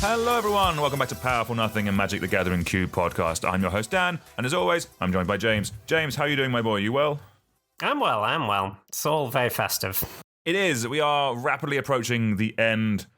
Hello everyone, welcome back to Powerful Nothing and Magic the Gathering Cube podcast. I'm your host Dan, and as always, I'm joined by James. James, how are you doing, my boy? You well? I'm well. It's all very festive. It is. We are rapidly approaching the end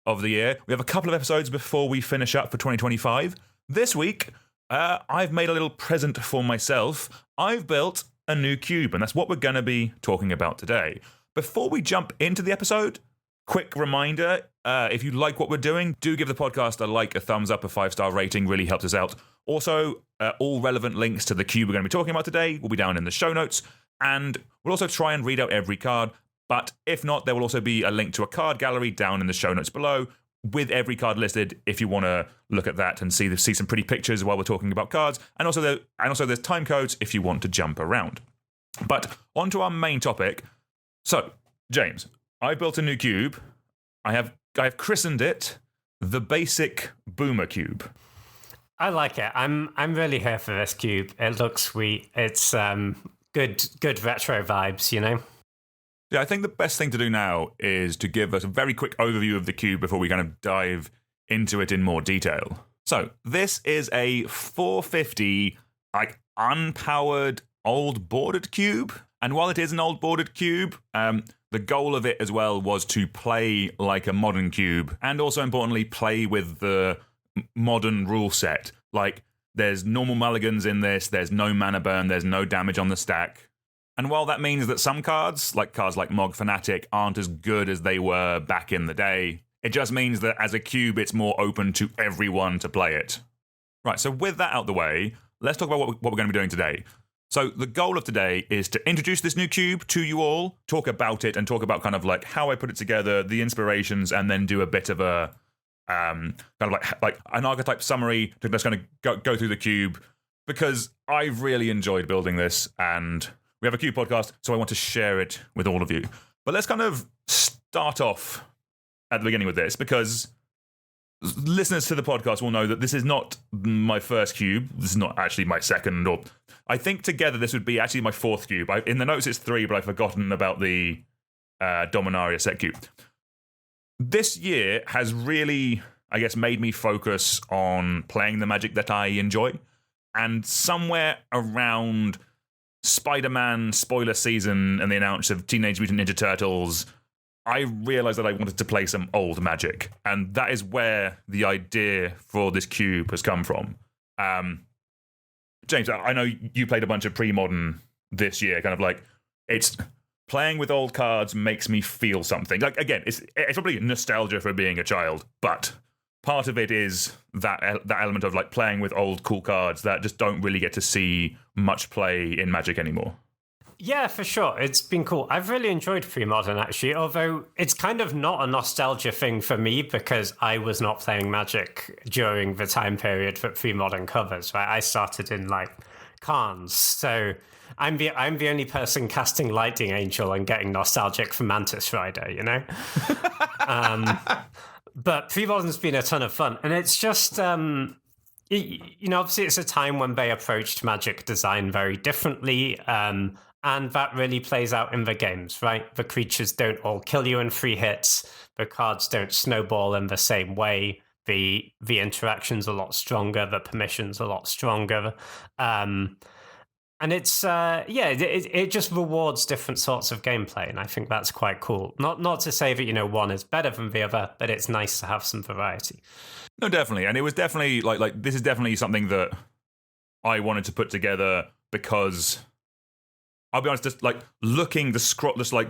of the year. We have a couple of episodes before we finish up for 2025. This week, I've made a little present for myself. I've built a new cube, and that's what we're going to be talking about today. Before we jump into the episode, quick reminder, if you like what we're doing, do give the podcast a like, a thumbs up, a 5-star rating, really helps us out. Also, all relevant links to the cube we're going to be talking about today will be down in the show notes, and we'll also try and read out every card, but if not, there will also be a link to a card gallery down in the show notes below with every card listed if you want to look at that and see some pretty pictures while we're talking about cards, and also there's time codes if you want to jump around. But on to our main topic. So, James, I built a new cube. I have christened it the Basic Boomer Cube. I like it. I'm really here for this cube. It looks sweet. It's good retro vibes, you know? Yeah, I think the best thing to do now is to give us a very quick overview of the cube before we kind of dive into it in more detail. So, this is a 450, unpowered, old bordered cube. And while it is an old bordered cube, the goal of it as well was to play like a modern cube, and also importantly, play with the modern rule set. Like, there's normal mulligans in this, there's no mana burn, there's no damage on the stack. And while that means that some cards like Mog Fanatic, aren't as good as they were back in the day, it just means that as a cube, it's more open to everyone to play it. Right, so with that out the way, let's talk about what we're going to be doing today. So the goal of today is to introduce this new cube to you all, talk about it, and talk about kind of like how I put it together, the inspirations, and then do a bit of a kind of like an archetype summary to just kind of go through the cube, because I've really enjoyed building this, and we have a cube podcast, so I want to share it with all of you. But let's kind of start off at the beginning with this, because listeners to the podcast will know that this is not my first cube. This is not actually my second, or I think together this would be actually my fourth cube. In the notes it's 3, but I've forgotten about the Dominaria set cube. This year has really, I guess, made me focus on playing the Magic that I enjoy. And somewhere around Spider-Man spoiler season and the announcement of Teenage Mutant Ninja Turtles, I realized that I wanted to play some old Magic, and that is where the idea for this cube has come from. James, I know you played a bunch of pre-modern this year, kind of like, it's playing with old cards makes me feel something. Like, again, it's probably nostalgia for being a child, but part of it is that element of like playing with old cool cards that just don't really get to see much play in Magic anymore. Yeah, for sure. It's been cool. I've really enjoyed pre-modern, actually, although it's kind of not a nostalgia thing for me because I was not playing Magic during the time period that pre-modern covers, right? I started in, like, Khans, so I'm the only person casting Lightning Angel and getting nostalgic for Mantis Rider, you know? But pre-modern's been a ton of fun, and it's just... you know, obviously it's a time when they approached Magic design very differently, and that really plays out in the games, right? The creatures don't all kill you in 3 hits. The cards don't snowball in the same way. The interaction's a lot stronger. The permission's a lot stronger. And it's, it just rewards different sorts of gameplay. And I think that's quite cool. Not to say that, you know, one is better than the other, but it's nice to have some variety. No, definitely. And it was definitely, like this is definitely something that I wanted to put together because... I'll be honest, just like looking the scroll, just like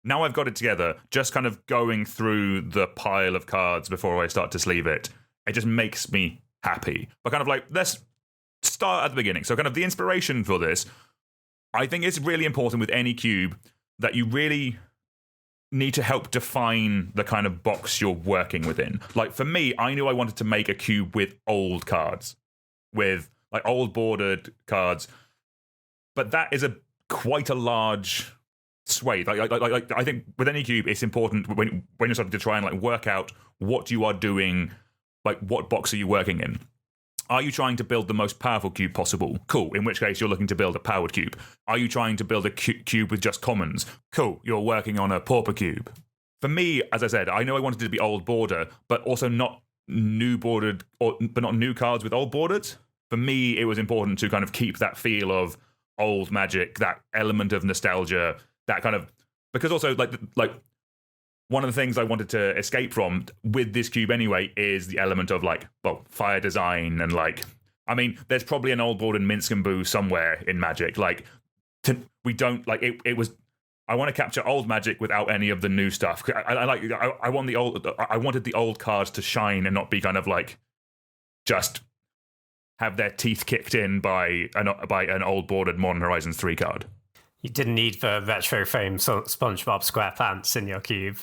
now I've got it together, just kind of going through the pile of cards before I start to sleeve it, it just makes me happy. But kind of like, let's start at the beginning. So kind of the inspiration for this, I think it's really important with any cube that you really need to help define the kind of box you're working within. Like for me, I knew I wanted to make a cube with old cards, with like old bordered cards, but that is quite a large swathe. Like I think with any cube, it's important when you're starting to try and like work out what you are doing, like what box are you working in. Are you trying to build the most powerful cube possible? Cool. In which case, you're looking to build a powered cube. Are you trying to build a cube with just commons? Cool. You're working on a pauper cube. For me, as I said, I know I wanted it to be old border, but also not new bordered, but not new cards with old bordered. For me, it was important to kind of keep that feel of old Magic, that element of nostalgia, that kind of, because also like one of the things I wanted to escape from with this cube anyway is the element of like, well, fire design and like, I mean, there's probably an old board in Minsk and Boo somewhere in Magic. Like, we don't like it was. I want to capture old Magic without any of the new stuff. I wanted the old cards to shine and not be kind of like just have their teeth kicked in by an old boarded Modern Horizons 3 card. You didn't need the retro frame SpongeBob SquarePants in your cube.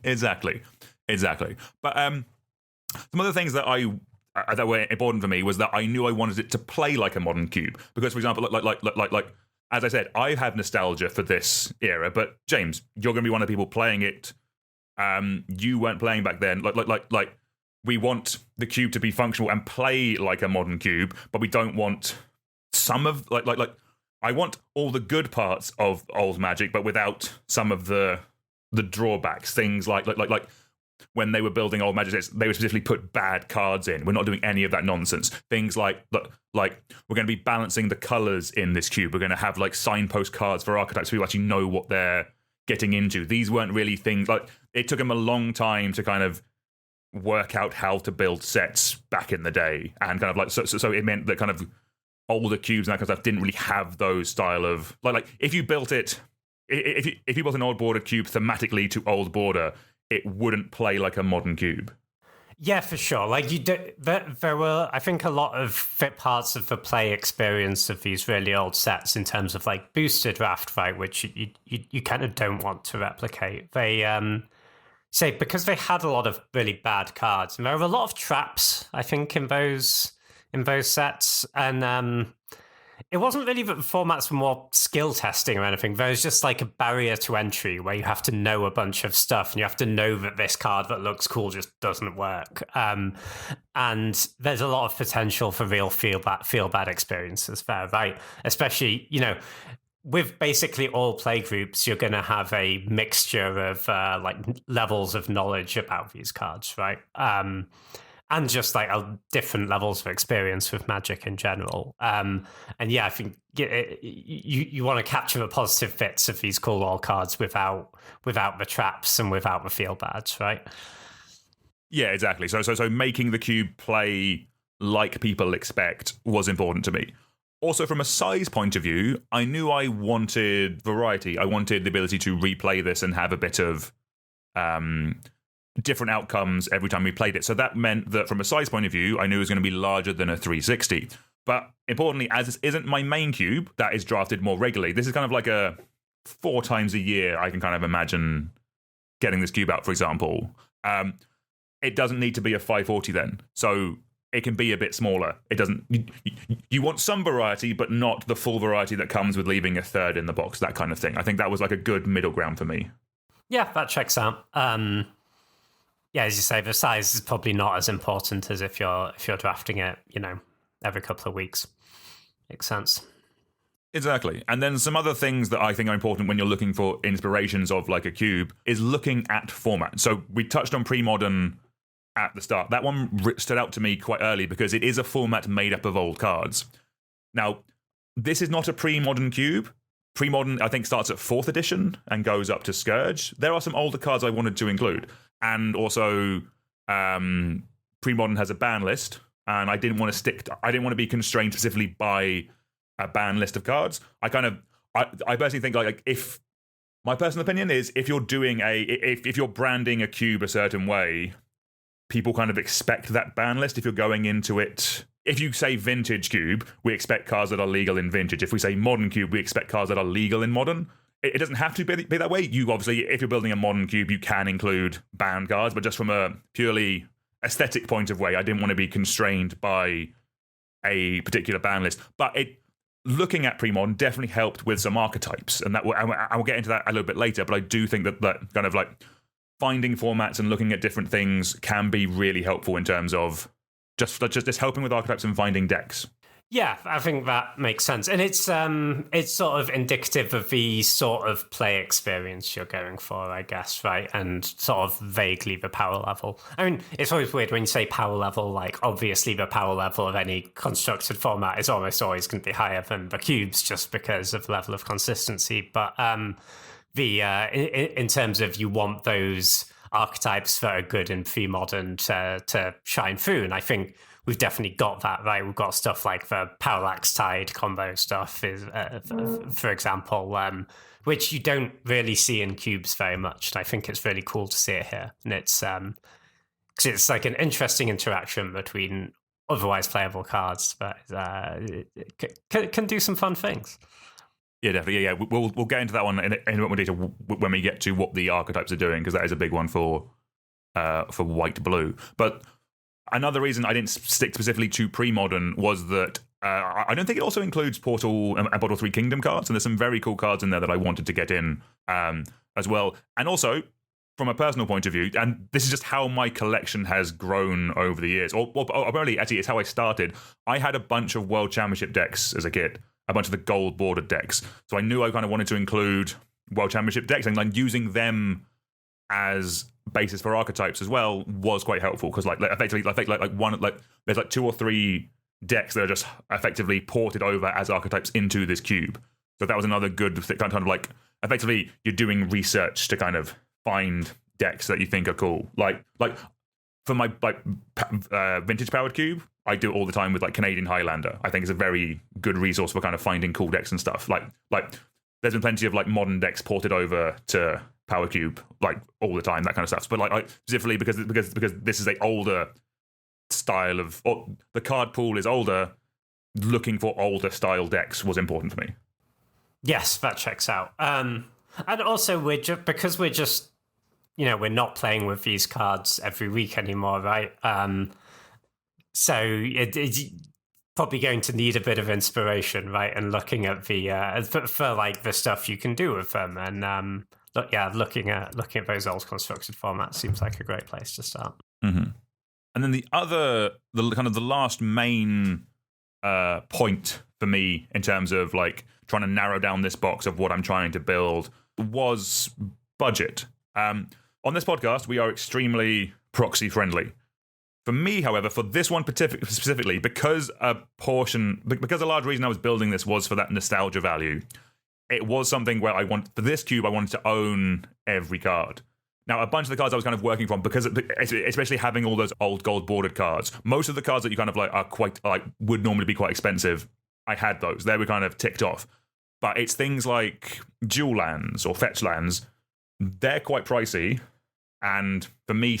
Exactly. But some other things that that were important for me was that I knew I wanted it to play like a modern cube. Because, for example, like as I said, I have nostalgia for this era. But James, you're going to be one of the people playing it. You weren't playing back then. Like we want the cube to be functional and play like a modern cube, but we don't want some of like. I want all the good parts of old Magic, but without some of the drawbacks. Things like when they were building old Magic sets, they would specifically put bad cards in. We're not doing any of that nonsense. Things like we're going to be balancing the colors in this cube. We're going to have like signpost cards for archetypes so people actually know what they're getting into. These weren't really things like it took them a long time to kind of work out how to build sets back in the day, and kind of like so it meant that kind of older cubes and that kind of stuff didn't really have those style of like if you built it, if you built an old border cube thematically to old border, it wouldn't play like a modern cube. Yeah, for sure. Like there were, I think, a lot of fit parts of the play experience of these really old sets in terms of like booster draft, right, which you kind of don't want to replicate. They say because they had a lot of really bad cards, and there were a lot of traps, I think, in those sets, and it wasn't really that the formats were more skill testing or anything. There was just like a barrier to entry where you have to know a bunch of stuff and you have to know that this card that looks cool just doesn't work. And there's a lot of potential for real feel bad experiences there, right? Especially, with basically all play groups, you're going to have a mixture of like levels of knowledge about these cards, right? And just like different levels of experience with Magic in general. And yeah, I think you want to capture the positive bits of these cool old cards without the traps and without the feel bads, right? Yeah, exactly. So making the cube play like people expect was important to me. Also, from a size point of view, I knew I wanted variety. I wanted the ability to replay this and have a bit of different outcomes every time we played it. So that meant that from a size point of view, I knew it was going to be larger than a 360. But importantly, as this isn't my main cube that is drafted more regularly, this is kind of like a 4 times a year I can kind of imagine getting this cube out, for example. It doesn't need to be a 540 then. So it can be a bit smaller. It doesn't. You want some variety, but not the full variety that comes with leaving a third in the box, that kind of thing. I think that was like a good middle ground for me. Yeah, that checks out. Yeah, as you say, the size is probably not as important as if you're drafting it, every couple of weeks. Makes sense. Exactly. And then some other things that I think are important when you're looking for inspirations of like a cube is looking at format. So we touched on pre-modern at the start. That one stood out to me quite early because it is a format made up of old cards. Now, this is not a pre-modern cube. Pre-modern, I think, starts at 4th edition and goes up to Scourge. There are some older cards I wanted to include. And also, pre-modern has a ban list, and I didn't want to be constrained specifically by a ban list of cards. I personally think like if my personal opinion is if you're doing if you're branding a cube a certain way, people kind of expect that ban list. If you're going into it, if you say vintage cube, we expect cards that are legal in vintage. If we say modern cube, we expect cards that are legal in modern. It doesn't have to be that way. You obviously, if you're building a modern cube, you can include banned cards, but just from a purely aesthetic point of way, I didn't want to be constrained by a particular ban list. But looking at pre-modern definitely helped with some archetypes, and I will get into that a little bit later. But I do think that kind of like finding formats and looking at different things can be really helpful in terms of just helping with archetypes and finding decks. Yeah, I think that makes sense, and it's sort of indicative of the sort of play experience you're going for, I guess, right? And sort of vaguely the power level. I mean, it's always weird when you say power level. Like, obviously, the power level of any constructed format is almost always going to be higher than the cubes, just because of the level of consistency. But in terms of you want those archetypes that are good in pre-modern to shine through, and I think we've definitely got that, right? We've got stuff like the Parallax Tide combo stuff, is for example, which you don't really see in cubes very much. And I think it's really cool to see it here. And it's because it's like an interesting interaction between otherwise playable cards, but it can do some fun things. Yeah, definitely. Yeah, we'll get into that one in a bit more detail when we get to what the archetypes are doing, because that is a big one for white blue. But another reason I didn't stick specifically to pre-modern was that I don't think it also includes Portal and Portal 3 Kingdom cards, and there's some very cool cards in there that I wanted to get in as well. And also, from a personal point of view, and this is just how my collection has grown over the years, or apparently, actually, it's how I started. I had a bunch of World Championship decks as a kid, a bunch of the gold bordered decks. So I knew I kind of wanted to include World Championship decks, and like using them as basis for archetypes as well was quite helpful, because effectively there's like 2 or 3 decks that are just effectively ported over as archetypes into this cube. So that was another good kind of like, effectively you're doing research to kind of find decks that you think are cool. Like for my vintage powered cube, I do it all the time with like Canadian Highlander. I think it's a very good resource for kind of finding cool decks and stuff. Like there's been plenty of like modern decks ported over to Power Cube like all the time, that kind of stuff. But like specifically because this is a older style of, or the card pool is older, looking for older style decks was important for me. Yes, that checks out. And also because we're just we're not playing with these cards every week anymore, right? So it's probably going to need a bit of inspiration, right? And looking at the for like the stuff you can do with them, and looking at those old constructed formats seems like a great place to start. Mm-hmm. And then the last main point for me in terms of like trying to narrow down this box of what I'm trying to build was budget. On this podcast, we are extremely proxy friendly. For me, however, for this one specifically, because a large reason I was building this was for that nostalgia value, it was something where for this cube, I wanted to own every card. Now, a bunch of the cards I was kind of working from, because especially having all those old gold bordered cards, most of the cards that you kind of like are quite like would normally be quite expensive, I had those. They were kind of ticked off. But it's things like dual lands or fetch lands. They're quite pricey. And for me,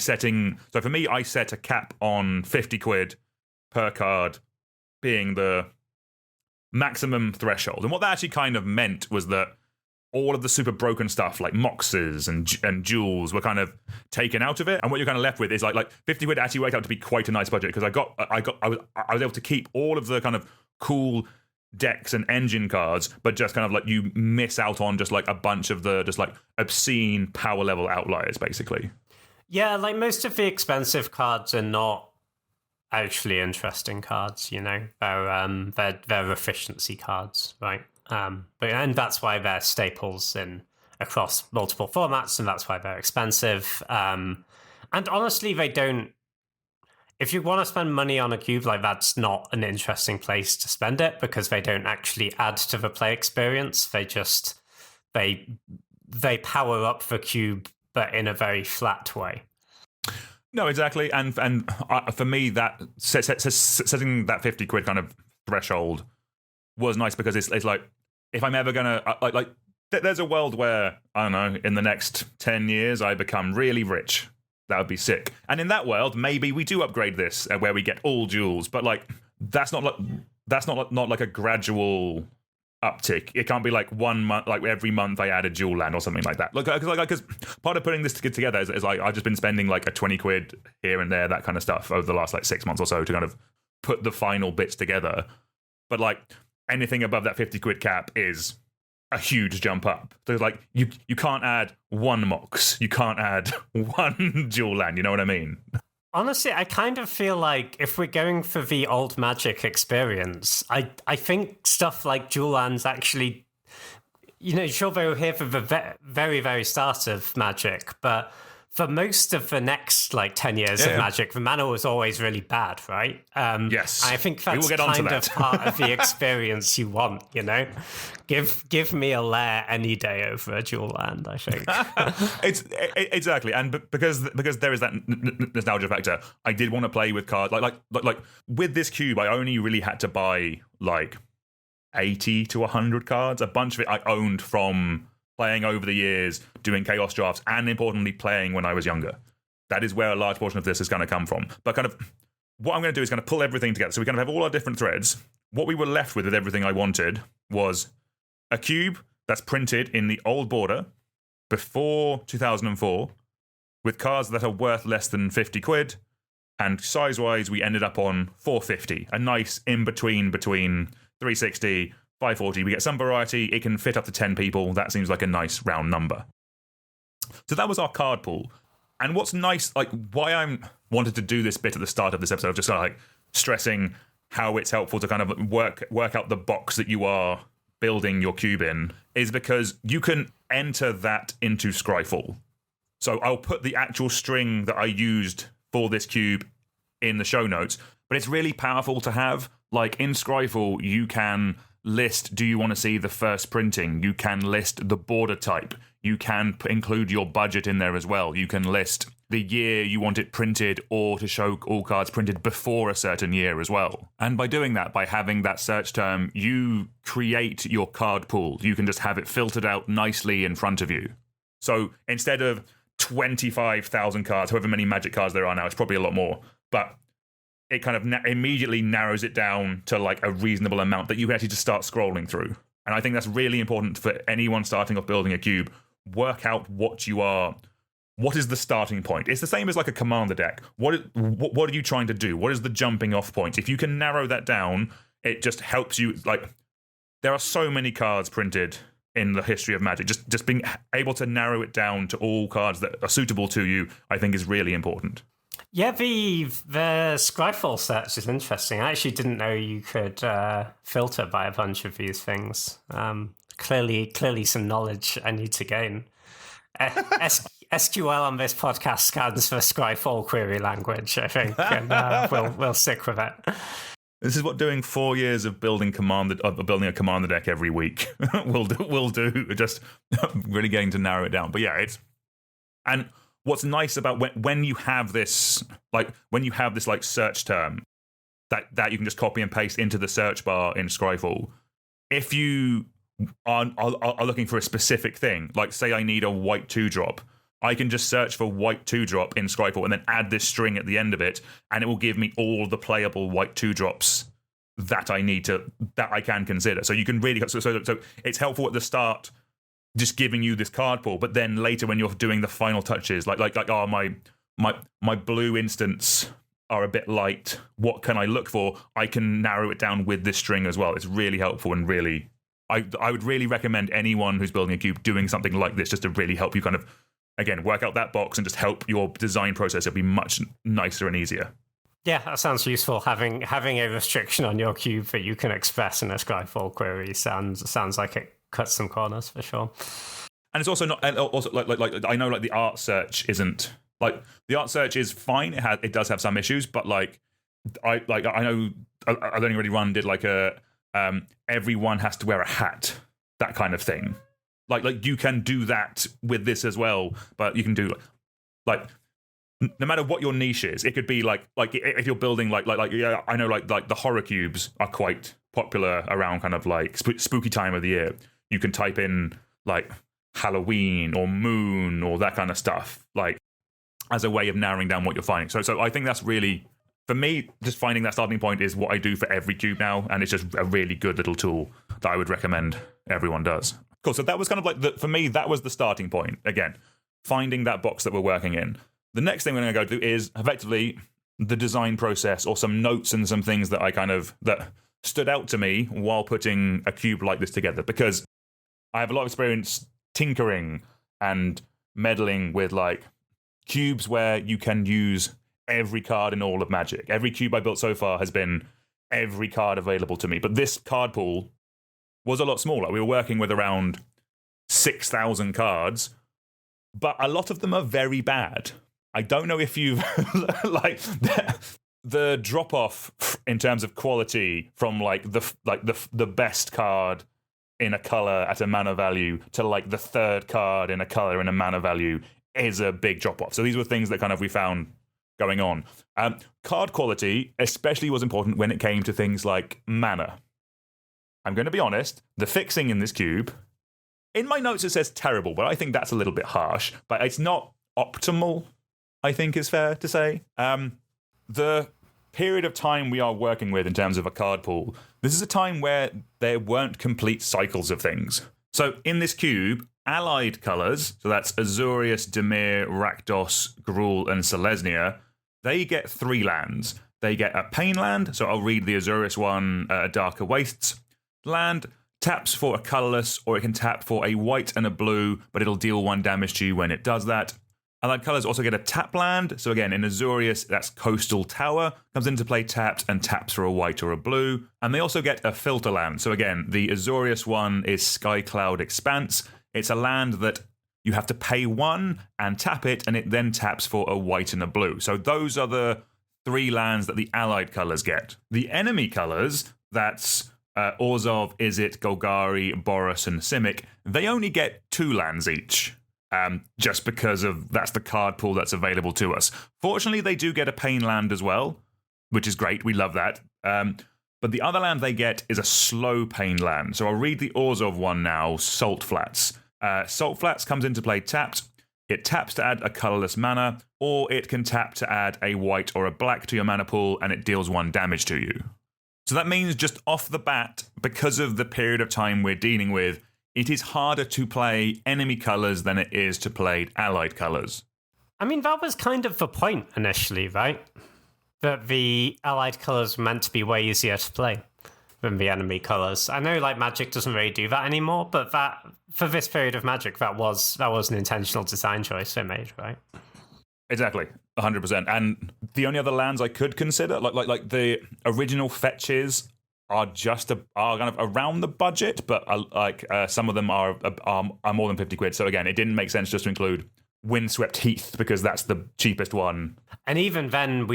I set a cap on 50 quid per card being the maximum threshold. And what that actually kind of meant was that all of the super broken stuff like Moxes and Jewels were kind of taken out of it. And what you're kind of left with is like 50 quid actually worked out to be quite a nice budget, because I was able to keep all of the kind of cool decks and engine cards, but just kind of like you miss out on just like a bunch of the just like obscene power level outliers, basically. Yeah, like most of the expensive cards are not actually interesting cards, they're efficiency cards, right? And that's why they're staples across multiple formats, and that's why they're expensive. And honestly, they don't. If you want to spend money on a cube, like that's not an interesting place to spend it, because they don't actually add to the play experience. They just they power up the cube, but in a very flat way. No, exactly. And for me, that setting that 50 quid kind of threshold was nice, because it's like, if I'm ever gonna there's a world where, I don't know, in the next 10 years I become really rich. That would be sick. And in that world, maybe we do upgrade this where we get all jewels, but like that's not like a gradual uptick. It can't be like 1 month, like every month I add a jewel land or something like that. Because part of putting this together is like I've just been spending like a 20 quid here and there, that kind of stuff, over the last like 6 months or so to kind of put the final bits together. But like anything above that 50 quid cap is a huge jump up. So like you can't add one Mox, you can't add one dual land, you know what I mean? Honestly, I kind of feel like if we're going for the old Magic experience, I think stuff like dual lands actually, sure, they were here for the very, very start of Magic, but for most of the next 10 years of Magic, the mana was always really bad, right? Yes. I think that's kind of part of the experience you want, Give me a lair any day over a dual land, I think. It's exactly, and because there is that nostalgia factor, I did want to play with cards like with this cube. I only really had to buy 80 to 100 cards. A bunch of it I owned from playing over the years, doing chaos drafts, and importantly, playing when I was younger. That is where a large portion of this is going to come from. But kind of what I'm going to do is kind of pull everything together. So we kind of have all our different threads. What we were left with everything I wanted was a cube that's printed in the old border before 2004 with cards that are worth less than 50 quid. And size-wise, we ended up on 450, a nice in-between 360, 540. We get some variety. It can fit up to 10 people. That seems like a nice round number. So that was our card pool. And what's nice, why I wanted to do this bit at the start of this episode, just kind of stressing how it's helpful to kind of work out the box that you are building your cube in, is because you can enter that into Scryfall. So I'll put the actual string that I used for this cube in the show notes, but it's really powerful to have. In Scryfall, you can list, do you want to see the first printing? You can list the border type. You can include your budget in there as well. You can list the year you want it printed, or to show all cards printed before a certain year as well. And by doing that, by having that search term, you create your card pool. You can just have it filtered out nicely in front of you. So instead of 25,000 cards, however many Magic cards there are now, it's probably a lot more, but it kind of immediately narrows it down to a reasonable amount that you can actually just start scrolling through. And I think that's really important for anyone starting off building a cube. Work out what is the starting point. It's the same as a commander deck. What are you trying to do? What is the jumping off point? If you can narrow that down, it just helps you. There are so many cards printed in the history of Magic. Just being able to narrow it down to all cards that are suitable to you, I think, is really important. Yeah, the Scryfall search is interesting. I actually didn't know you could filter by a bunch of these things. Clearly some knowledge I need to gain. SQL on this podcast stands for Scryfall query language, I think, and we'll stick with it. This is what doing 4 years of building building a commander deck every week will do. Just really getting to narrow it down. But yeah, and what's nice about when you have this search term that you can just copy and paste into the search bar in Scryfall. If you are looking for a specific thing, say I need a white 2-drop, I can just search for white 2-drop in Scryfall and then add this string at the end of it, and it will give me all the playable white 2-drops that I can consider. So you can really so it's helpful at the start, just giving you this card pool, but then later when you're doing the final touches, my blue instants are a bit light. What can I look for? I can narrow it down with this string as well. It's really helpful and really, I would really recommend anyone who's building a cube doing something like this just to really help you kind of, again, work out that box and just help your design process. It'll be much nicer and easier. Yeah, that sounds useful. Having a restriction on your cube that you can express in a Scryfall query sounds like it cuts some corners for sure. And it's also not, and also I know the art search isn't the art search is fine. It does have some issues, but I know I've only really run did everyone has to wear a hat, that kind of thing. You can do that with this as well, but you can do no matter what your niche is. It could be if you're building yeah, I know the horror cubes are quite popular around kind of spooky time of the year. You can type in Halloween or moon or that kind of stuff as a way of narrowing down what you're finding. So I think that's really, for me, just finding that starting point is what I do for every cube now, and it's just a really good little tool that I would recommend everyone does. Cool. So that was kind of for me, that was the starting point. Again, finding that box that we're working in. The next thing we're going to go through is effectively the design process, or some notes and some things that that stood out to me while putting a cube like this together, because I have a lot of experience tinkering and meddling with cubes where you can use every card in all of Magic. Every cube I built so far has been every card available to me. But this card pool was a lot smaller. We were working with around 6,000 cards, but a lot of them are very bad. I don't know if you've like the drop off in terms of quality from like the best card in a color at a mana value to like the third card in a color and a mana value is a big drop off. So these were things that kind of we found going on. Card quality especially was important when it came to things like mana. I'm going to be honest, the fixing in this cube, in my notes it says terrible, but I think that's a little bit harsh. But it's not optimal, I think is fair to say. The period of time we are working with in terms of a card pool, this is a time where there weren't complete cycles of things. So in this cube, allied colors, so that's Azorius, Dimir, Rakdos, Gruul, and Selesnya, they get 3 lands. They get a Pain land, so I'll read the Azorius one, Darker Wastes. Land taps for a colorless, or it can tap for a white and a blue, but it'll deal 1 damage to you when it does that. Allied colors also get a tap land, so again, in Azorius, that's Coastal Tower, comes into play tapped and taps for a white or a blue. And they also get a filter land, so again, the Azorius one is Skycloud Expanse. It's a land that you have to pay 1 and tap it, and it then taps for a white and a blue. So those are the 3 lands that the allied colors get. The enemy colors, that's Orzhov, Izzet, Golgari, Boros, and Simic, they only get 2 lands each. Just because of that's the card pool that's available to us. Fortunately, they do get a Pain land as well, which is great. We love that. But the other land they get is a slow Pain land. So I'll read the Orzhov one now, Salt Flats. Salt Flats comes into play tapped. It taps to add a colorless mana, or it can tap to add a white or a black to your mana pool, and it deals 1 damage to you. So that means just off the bat, because of the period of time we're dealing with, it is harder to play enemy colors than it is to play allied colors. I mean, that was kind of the point initially, right? That the allied colors were meant to be way easier to play than the enemy colors. I know, like, Magic doesn't really do that anymore, but that for this period of Magic, that was an intentional design choice they made, right? Exactly, 100%. And the only other lands I could consider, like the original fetches, are kind of around the budget, but some of them are more than 50 quid. So again, it didn't make sense just to include Windswept Heath because that's the cheapest one. And even then,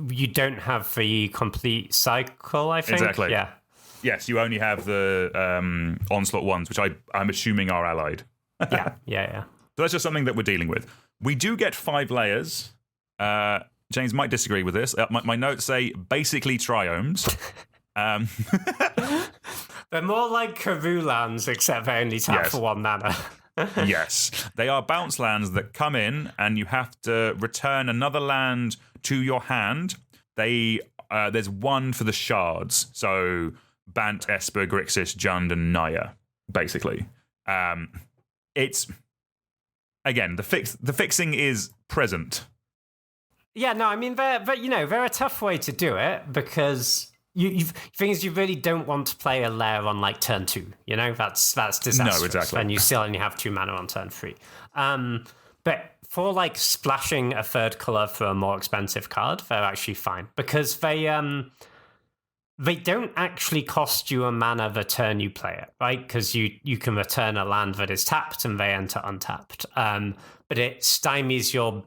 you don't have the complete cycle, I think. Exactly. Yeah. Yes, you only have the Onslaught ones, which I'm assuming are allied. Yeah. So that's just something that we're dealing with. We do get 5 layers. James might disagree with this. My notes say basically triomes. They're more like Karoo lands, except they only tap for 1 mana. Yes. They are bounce lands that come in, and you have to return another land to your hand. There's 1 for the shards. So Bant, Esper, Grixis, Jund, and Naya, basically. It's... Again, the fixing is present. Yeah, no, I mean, they're a tough way to do it because... Things you really don't want to play a lair on like turn 2. You know, that's disastrous. No, exactly. And you still only have 2 mana on turn 3. But for like splashing a 3rd color for a more expensive card, they're actually fine because they don't actually cost you a mana the turn you play it, right? Because you can return a land that is tapped and they enter untapped. But it stymies your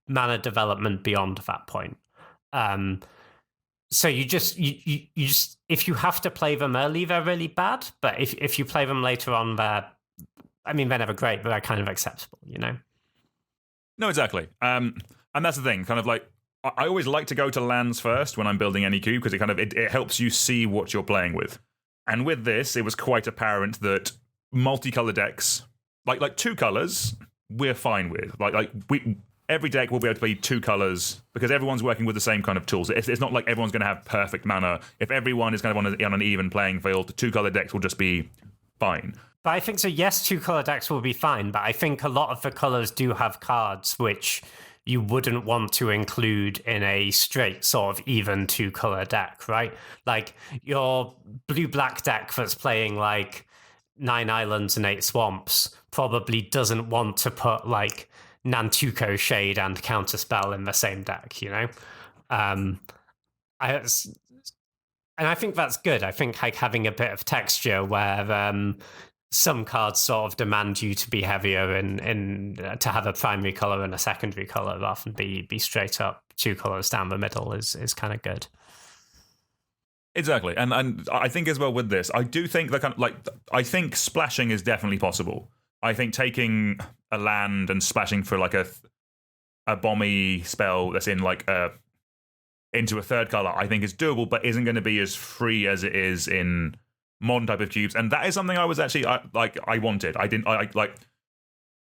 mana development beyond that point. So you just if you have to play them early, they're really bad. But if you play them later on, they're never great, but they're kind of acceptable, you know? No, exactly. And that's the thing, kind of like, I always like to go to lands first when I'm building any cube, because it helps you see what you're playing with. And with this, it was quite apparent that multicolor decks, like 2 colors, we're fine with. Every deck will be able to play 2 colors because everyone's working with the same kind of tools. It's not like everyone's going to have perfect mana. If everyone is kind of on an even playing field, the 2-color decks will just be fine. But I think so, yes, 2-color decks will be fine, but I think a lot of the colors do have cards which you wouldn't want to include in a straight sort of even 2-color deck, right? Like your blue-black deck that's playing like 9 islands and 8 swamps probably doesn't want to put like Nantuko Shade and Counterspell in the same deck, you know? And I think that's good. I think like having a bit of texture where some cards sort of demand you to be heavier and to have a primary color and a secondary color rather than be straight up 2 colors down the middle is kind of good. Exactly, and I think as well with this, I do think I think splashing is definitely possible. I think taking a land and splashing for like a bomby spell that's in like into a third color, I think is doable, but isn't going to be as free as it is in modern type of cubes. And that is something I was actually I wanted. I like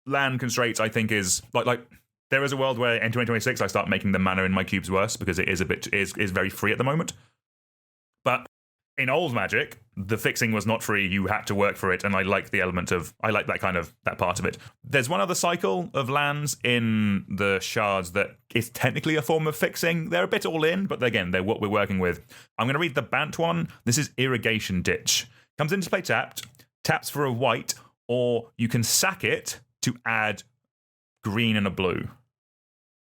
land constraints. I think is like there is a world where in 2026 I start making the mana in my cubes worse because it is is very free at the moment. But in old Magic, the fixing was not free. You had to work for it, and I like the element of I like that part of it. There's one other cycle of lands in the shards that is technically a form of fixing. They're a bit all in, but again, they're what we're working with. I'm going to read the Bant one. This is Irrigation Ditch. Comes into play taps for a white, or you can sack it to add green and a blue.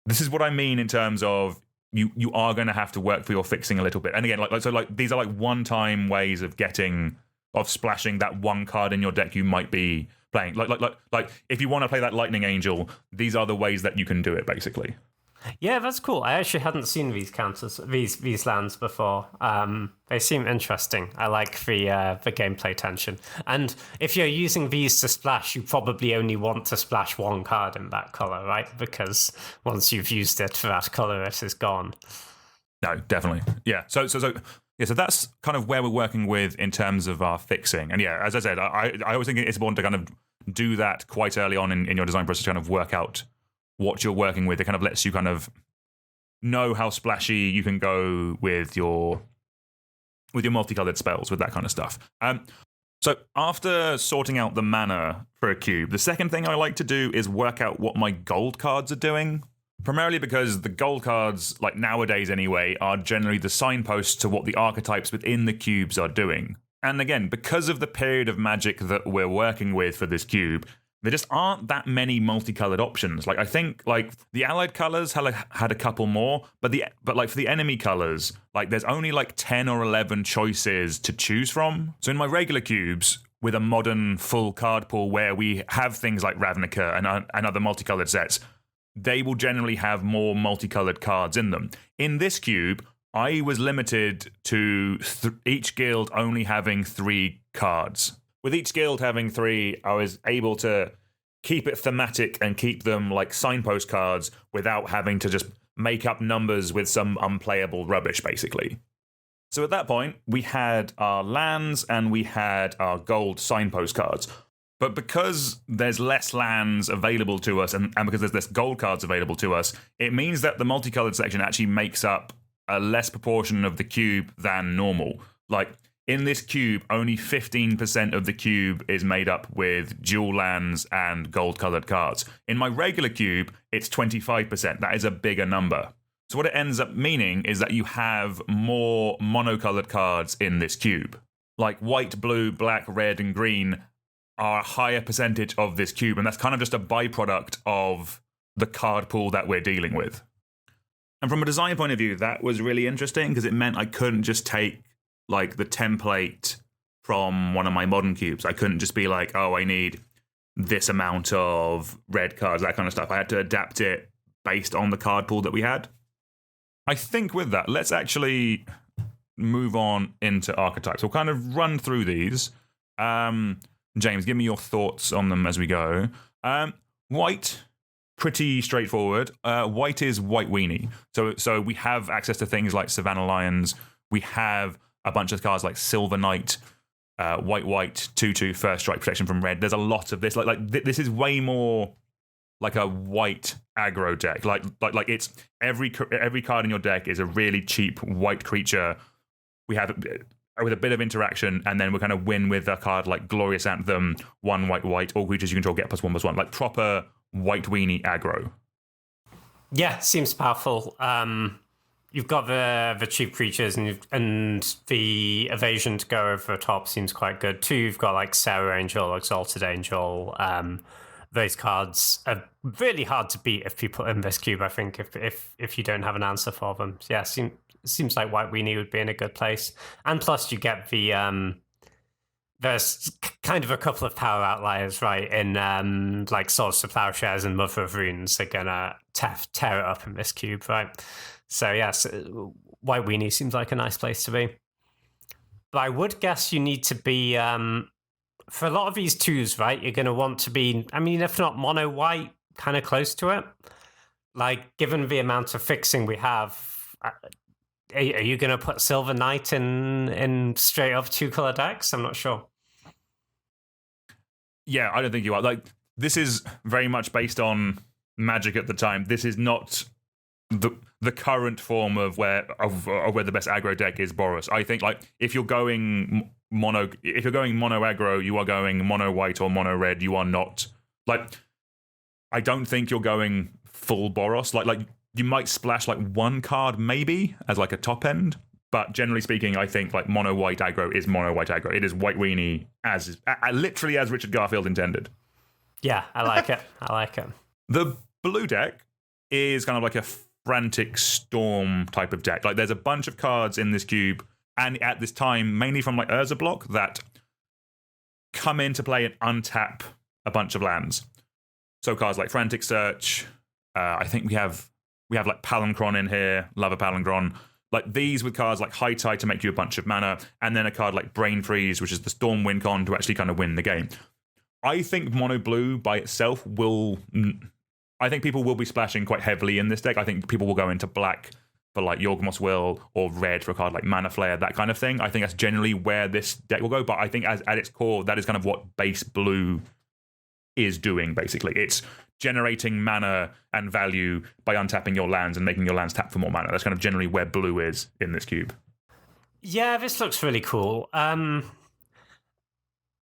This is what I mean in terms of you are going to have to work for your fixing a little bit. And again, these are like one-time ways of splashing that one card in your deck you might be playing. Like if you want to play that Lightning Angel, these are the ways that you can do it, basically. Yeah, that's cool. I actually hadn't seen these counters, these lands before. They seem interesting. I like the gameplay tension. And if you're using these to splash, you probably only want to splash one card in that color, right? Because once you've used it for that color, it is gone. No, definitely. Yeah. So that's kind of where we're working with in terms of our fixing. And yeah, as I said, I always think it's important to kind of do that quite early on in your design process to kind of work out what you're working with. It kind of lets you kind of know how splashy you can go with your multicolored spells, with that kind of stuff. So after sorting out the mana for a cube, the second thing I like to do is work out what my gold cards are doing. Primarily because the gold cards, like nowadays anyway, are generally the signposts to what the archetypes within the cubes are doing. And again, because of the period of Magic that we're working with for this cube, there just aren't that many multicolored options. Like I think like the allied colors had a couple more, but like for the enemy colors, like there's only like 10 or 11 choices to choose from. So in my regular cubes with a modern full card pool where we have things like Ravnica and other multicolored sets, they will generally have more multicolored cards in them. In this cube, I was limited to each guild only having 3 cards. With each guild having 3, I was able to keep it thematic and keep them like signpost cards without having to just make up numbers with some unplayable rubbish, basically. So at that point, we had our lands and we had our gold signpost cards. But because there's less lands available to us and because there's less gold cards available to us, it means that the multicolored section actually makes up a less proportion of the cube than normal. Like, in this cube, only 15% of the cube is made up with dual lands and gold-colored cards. In my regular cube, it's 25%. That is a bigger number. So what it ends up meaning is that you have more monocolored cards in this cube. Like white, blue, black, red, and green are a higher percentage of this cube, and that's kind of just a byproduct of the card pool that we're dealing with. And from a design point of view, that was really interesting because it meant I couldn't just take like the template from one of my modern cubes. I couldn't just be like, oh, I need this amount of red cards, that kind of stuff. I had to adapt it based on the card pool that we had. I think with that, let's actually move on into archetypes. We'll kind of run through these. James, give me your thoughts on them as we go. White, pretty straightforward. White is White Weenie. So we have access to things like Savannah Lions. We have a bunch of cards like Silver Knight, White, 2/2, first strike protection from red. There's a lot of this. This is way more like a white aggro deck. Like it's every card in your deck is a really cheap white creature. We have with a bit of interaction, and then we kind of win with a card like Glorious Anthem, 1 white. All creatures you control get +1/+1. Like proper White Weenie aggro. Yeah, seems powerful. You've got the cheap creatures and the evasion to go over the top seems quite good too. You've got like Sarah Angel, Exalted Angel, those cards are really hard to beat if people in this cube, I think, if you don't have an answer for them. So yeah, seems like White Weenie would be in a good place. And plus you get the there's kind of a couple of power outliers, right? In like Swords to Plowshares and Mother of Runes are gonna tear it up in this cube, right? So yes, White Weenie seems like a nice place to be. But I would guess you need to be for a lot of these twos, right? You're gonna want to be, I mean, if not mono white, kind of close to it. Like, given the amount of fixing we have, are you going to put Silver Knight in straight up 2-color decks? I'm not sure. Yeah, I don't think you are. Like, this is very much based on Magic at the time. This is not the current form of where the best aggro deck is Boros. I think, like, if you're going mono aggro, you are going mono white or mono red. You are not, like, I don't think you're going full Boros. Like you might splash like one card maybe as like a top end, but generally speaking, I think like mono white aggro is mono white aggro. It is White Weenie as literally as Richard Garfield intended. Yeah, I like it. I like it. The blue deck is kind of like a frantic storm type of deck. Like, there's a bunch of cards in this cube, and at this time, mainly from like Urza block, that come into play and untap a bunch of lands. So cards like Frantic Search, I think we have like Palinchron in here, Lava Palinchron. Like, these with cards like High Tide to make you a bunch of mana, and then a card like Brain Freeze, which is the Storm Win Con to actually kind of win the game. I think mono blue by itself I think people will be splashing quite heavily in this deck. I think people will go into black for like Yawgmoth's Will, or red for a card like Mana Flare, that kind of thing. I think that's generally where this deck will go, but I think at its core, that is kind of what base blue is doing, basically. It's generating mana and value by untapping your lands and making your lands tap for more mana. That's kind of generally where blue is in this cube. Yeah, this looks really cool.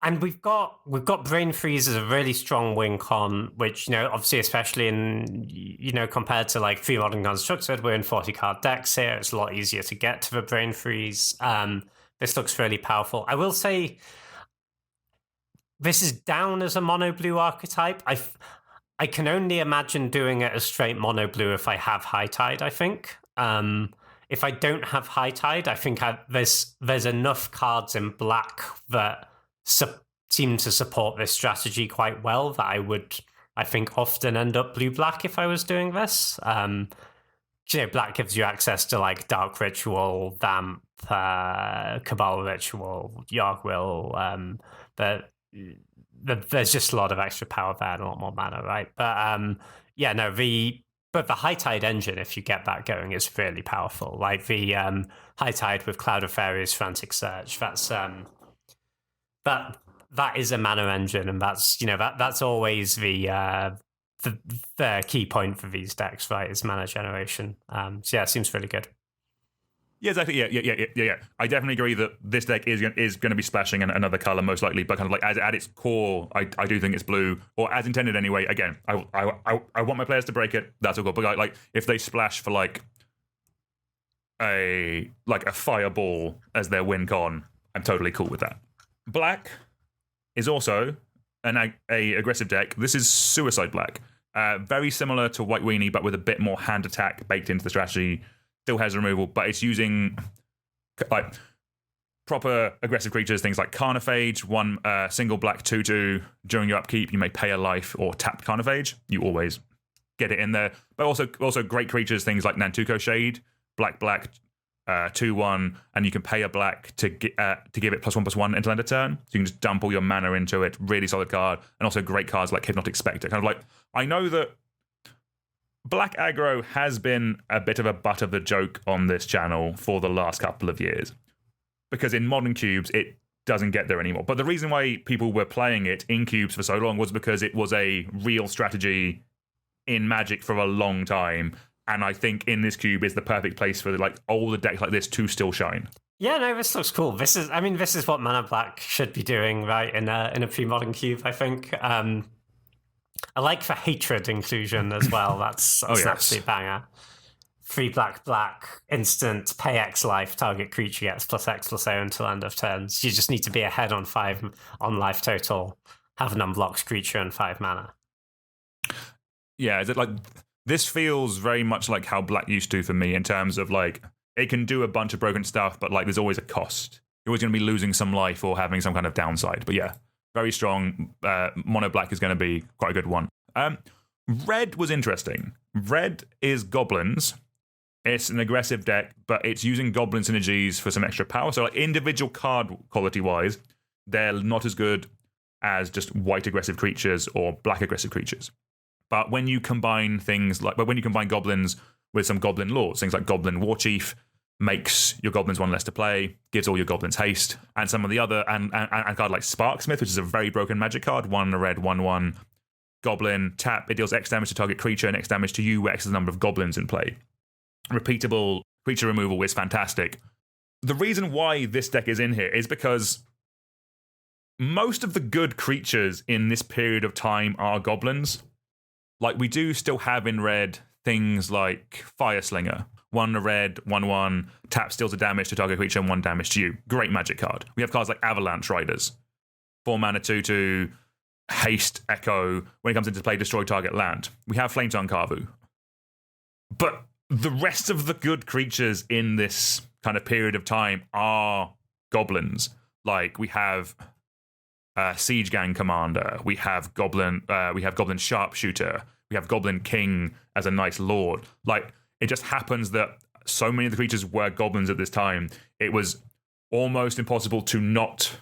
And we've got Brain Freeze as a really strong win con, which, obviously, especially in, compared to like 3 Modern Constructed, we're in 40-card decks here. It's a lot easier to get to the Brain Freeze. This looks really powerful. I will say, this is down as a mono blue archetype. I can only imagine doing it as straight mono blue if I have High Tide, I think. If I don't have High Tide, I think there's enough cards in black that seem to support this strategy quite well that I think, often end up blue-black if I was doing this. Black gives you access to like Dark Ritual, Vamp, Cabal Ritual, Yargwill, but there's just a lot of extra power there and a lot more mana, right? But the High Tide engine, if you get that going, is really powerful. Like the High Tide with Cloud of Fairies, Frantic Search, that's that is a mana engine, and that's always the key point for these decks, right? Is mana generation. So yeah, it seems really good. Yeah, exactly. Yeah. I definitely agree that this deck is going to be splashing another color most likely, but kind of like at its core, I do think it's blue, or as intended anyway. Again, I want my players to break it. That's all good. But like if they splash for like a fireball as their win con, I'm totally cool with that. Black is also a aggressive deck. This is Suicide Black. Very similar to White Weenie, but with a bit more hand attack baked into the strategy. Still has removal, but it's using like proper aggressive creatures, things like Carnophage, one single black 2/2. During your upkeep, you may pay a life or tap Carnophage. You always get it in there. But also great creatures, things like Nantuko Shade, black 2/1, and you can pay a black to give it +1/+1 until end of turn. So you can just dump all your mana into it. Really solid card. And also great cards like Hypnotic Spectre. Kind of like, I know that black aggro has been a bit of a butt of the joke on this channel for the last couple of years, because in modern cubes it doesn't get there anymore. But the reason why people were playing it in cubes for so long was because it was a real strategy in Magic for a long time. And I think in this cube is the perfect place for all the decks like this to still shine. Yeah, no, this looks cool. This is what Mana Black should be doing, right? In a pre-modern cube, I think. I like the Hatred inclusion as well. That's an absolute banger. 3 black, instant, pay X life, target creature gets +X/O until end of turns. You just need to be ahead on 5 on life total, have an unblocked creature and 5 mana. Yeah, is it like this feels very much like how Black used to for me in terms of like it can do a bunch of broken stuff, but like there's always a cost. You're always going to be losing some life or having some kind of downside. But yeah, very strong. Mono Black is going to be quite a good one. Red was interesting. Red is goblins. It's an aggressive deck, but it's using goblin synergies for some extra power. So like individual card quality wise, they're not as good as just white aggressive creatures or black aggressive creatures. But when you combine goblins with some goblin lords, things like Goblin Warchief makes your goblins one less to play, gives all your goblins haste, and some of the other and a card like Sparksmith, which is a very broken magic card, 1 red, 1/1 goblin, tap, it deals X damage to target creature and X damage to you, where X is the number of goblins in play. Repeatable creature removal is fantastic. The reason why this deck is in here is because most of the good creatures in this period of time are goblins. Like, we do still have in red things like Fireslinger. 1 red, 1/1, tap, steals a damage to target creature and 1 damage to you. Great magic card. We have cards like Avalanche Riders. 4 mana, 2/2, haste, echo. When it comes into play, destroy target land. We have Flametongue Karvu. But the rest of the good creatures in this kind of period of time are goblins. Like, we have Siege Gang Commander, we have Goblin Sharpshooter, we have Goblin King as a nice lord. Like, it just happens that so many of the creatures were goblins at this time, it was almost impossible to not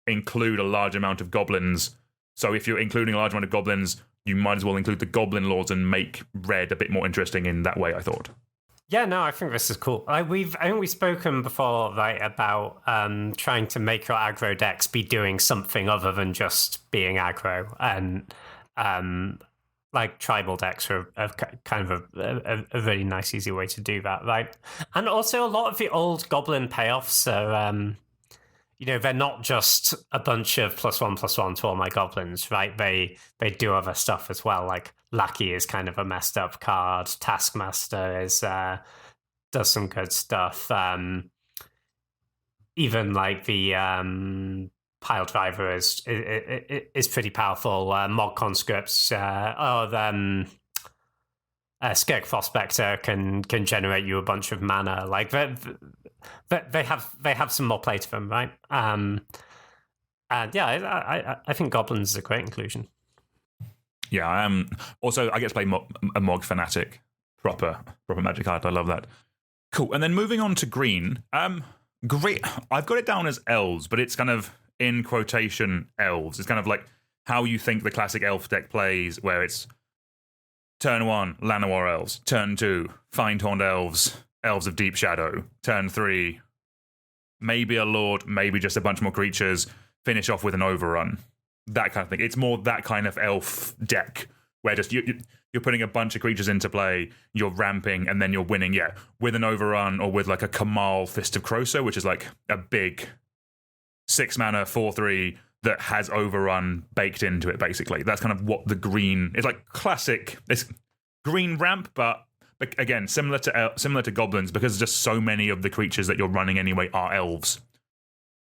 include a large amount of goblins. So if you're including a large amount of goblins, you might as well include the Goblin Lords and make red a bit more interesting in that way, I thought. Yeah, no, I think this is cool. I think we've spoken before, right, about trying to make your aggro decks be doing something other than just being aggro, and like tribal decks are kind of a really nice, easy way to do that, right? And also a lot of the old Goblin payoffs are, they're not just a bunch of +1/+1 to all my goblins, right? They do other stuff as well. Like Lackey is kind of a messed up card. Taskmaster does some good stuff. Even like the Pile Driver is pretty powerful. Mod Conscripts, Skirk Prospector can generate you a bunch of mana. Like they have some more play to them, right? And yeah, I think Goblins is a great inclusion. Yeah, also I get to play a Mog Fanatic, proper magic card. I love that. Cool. And then moving on to green. Great. I've got it down as elves, but it's kind of in quotation elves. It's kind of like how you think the classic elf deck plays, where it's turn 1, Llanowar elves. Turn 2, Fiend-Horned elves, Elves of Deep Shadow. Turn 3, maybe a lord, maybe just a bunch more creatures. Finish off with an overrun. That kind of thing. It's more that kind of elf deck where just you're putting a bunch of creatures into play, you're ramping, and then you're winning, with an overrun or with like a Kamal Fist of Krosa, which is like a big 6 mana, 4/3 that has overrun baked into it, basically. That's kind of what the green is, like classic. It's green ramp, but again, similar to goblins, because just so many of the creatures that you're running anyway are elves.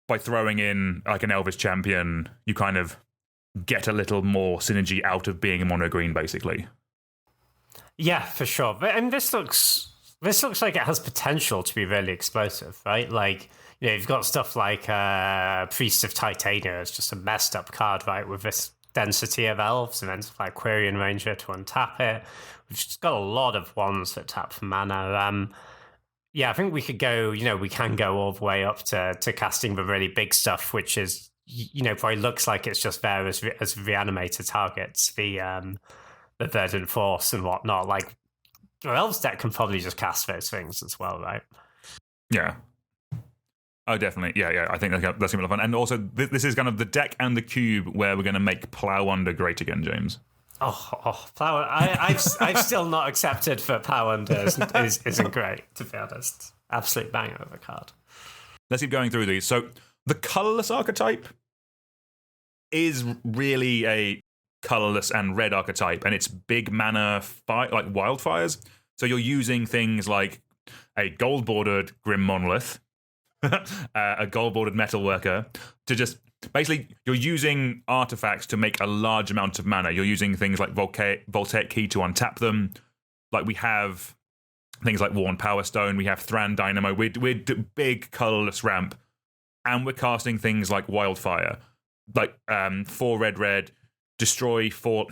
By throwing in like an elvish champion, you kind of get a little more synergy out of being a mono green, basically. Yeah, for sure. And this looks like it has potential to be really explosive, right? Like, you've got stuff like Priest of Titania. It's just a messed up card, right? With this density of elves, and then like Quirion Ranger to untap it. We've just got a lot of ones that tap for mana. Yeah, I think we could go, we can go all the way up to casting the really big stuff, which is, probably looks like it's just there as reanimator targets, the Verdant Force and whatnot. Like, your elves deck can probably just cast those things as well, right? Yeah. Oh, definitely. Yeah. I think that's going to be a lot of fun. And also, this is kind of the deck and the cube where we're going to make Plow Under great again, James. Oh, Plow! I've still not accepted that Plow Under isn't great, to be honest. Absolute banger of a card. Let's keep going through these. So the colorless archetype is really a colorless and red archetype, and it's big mana like wildfires. So you're using things like a gold bordered Grim Monolith, a gold bordered Metalworker to just basically you're using artifacts to make a large amount of mana. You're using things like Voltaic Key to untap them. Like we have things like Worn Power Stone, we have Thran Dynamo, we're big colourless ramp, and we're casting things like Wildfire, like 4 red, destroy 4.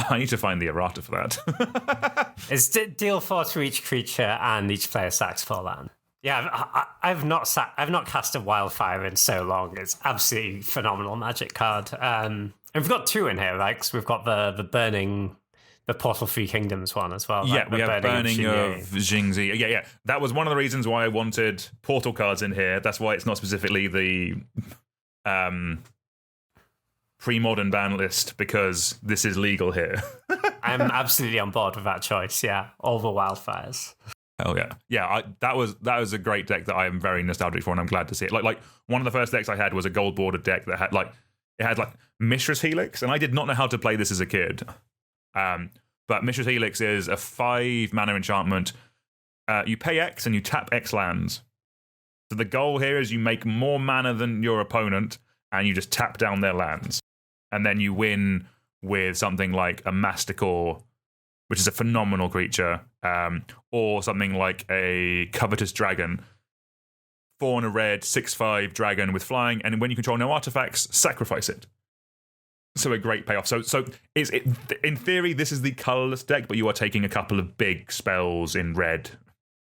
I need to find the errata for that. It's deal 4 to each creature, and each player sacks 4 land. Yeah, I've not cast a Wildfire in so long. It's absolutely phenomenal Magic card. And we've got 2 in here, right? Because we've got the burning, the Portal Three Kingdoms one as well. Yeah, we have burning of Jingzi. Yeah. That was one of the reasons why I wanted Portal cards in here. That's why it's not specifically the pre-modern ban list, because this is legal here. I'm absolutely on board with that choice. Yeah, all the Wildfires. Hell yeah. That was a great deck that I am very nostalgic for, and I'm glad to see it. Like one of the first decks I had was a gold bordered deck that had Mishra's Helix, and I did not know how to play this as a kid. But Mishra's Helix is a 5 mana enchantment. You pay X and you tap X lands. So the goal here is you make more mana than your opponent, and you just tap down their lands, and then you win with something like a Masticore, which is a phenomenal creature, or something like a Covetous Dragon. 4 and a red, 6/5 dragon with flying, and when you control no artifacts, sacrifice it. So a great payoff. So in theory, this is the colorless deck, but you are taking a couple of big spells in red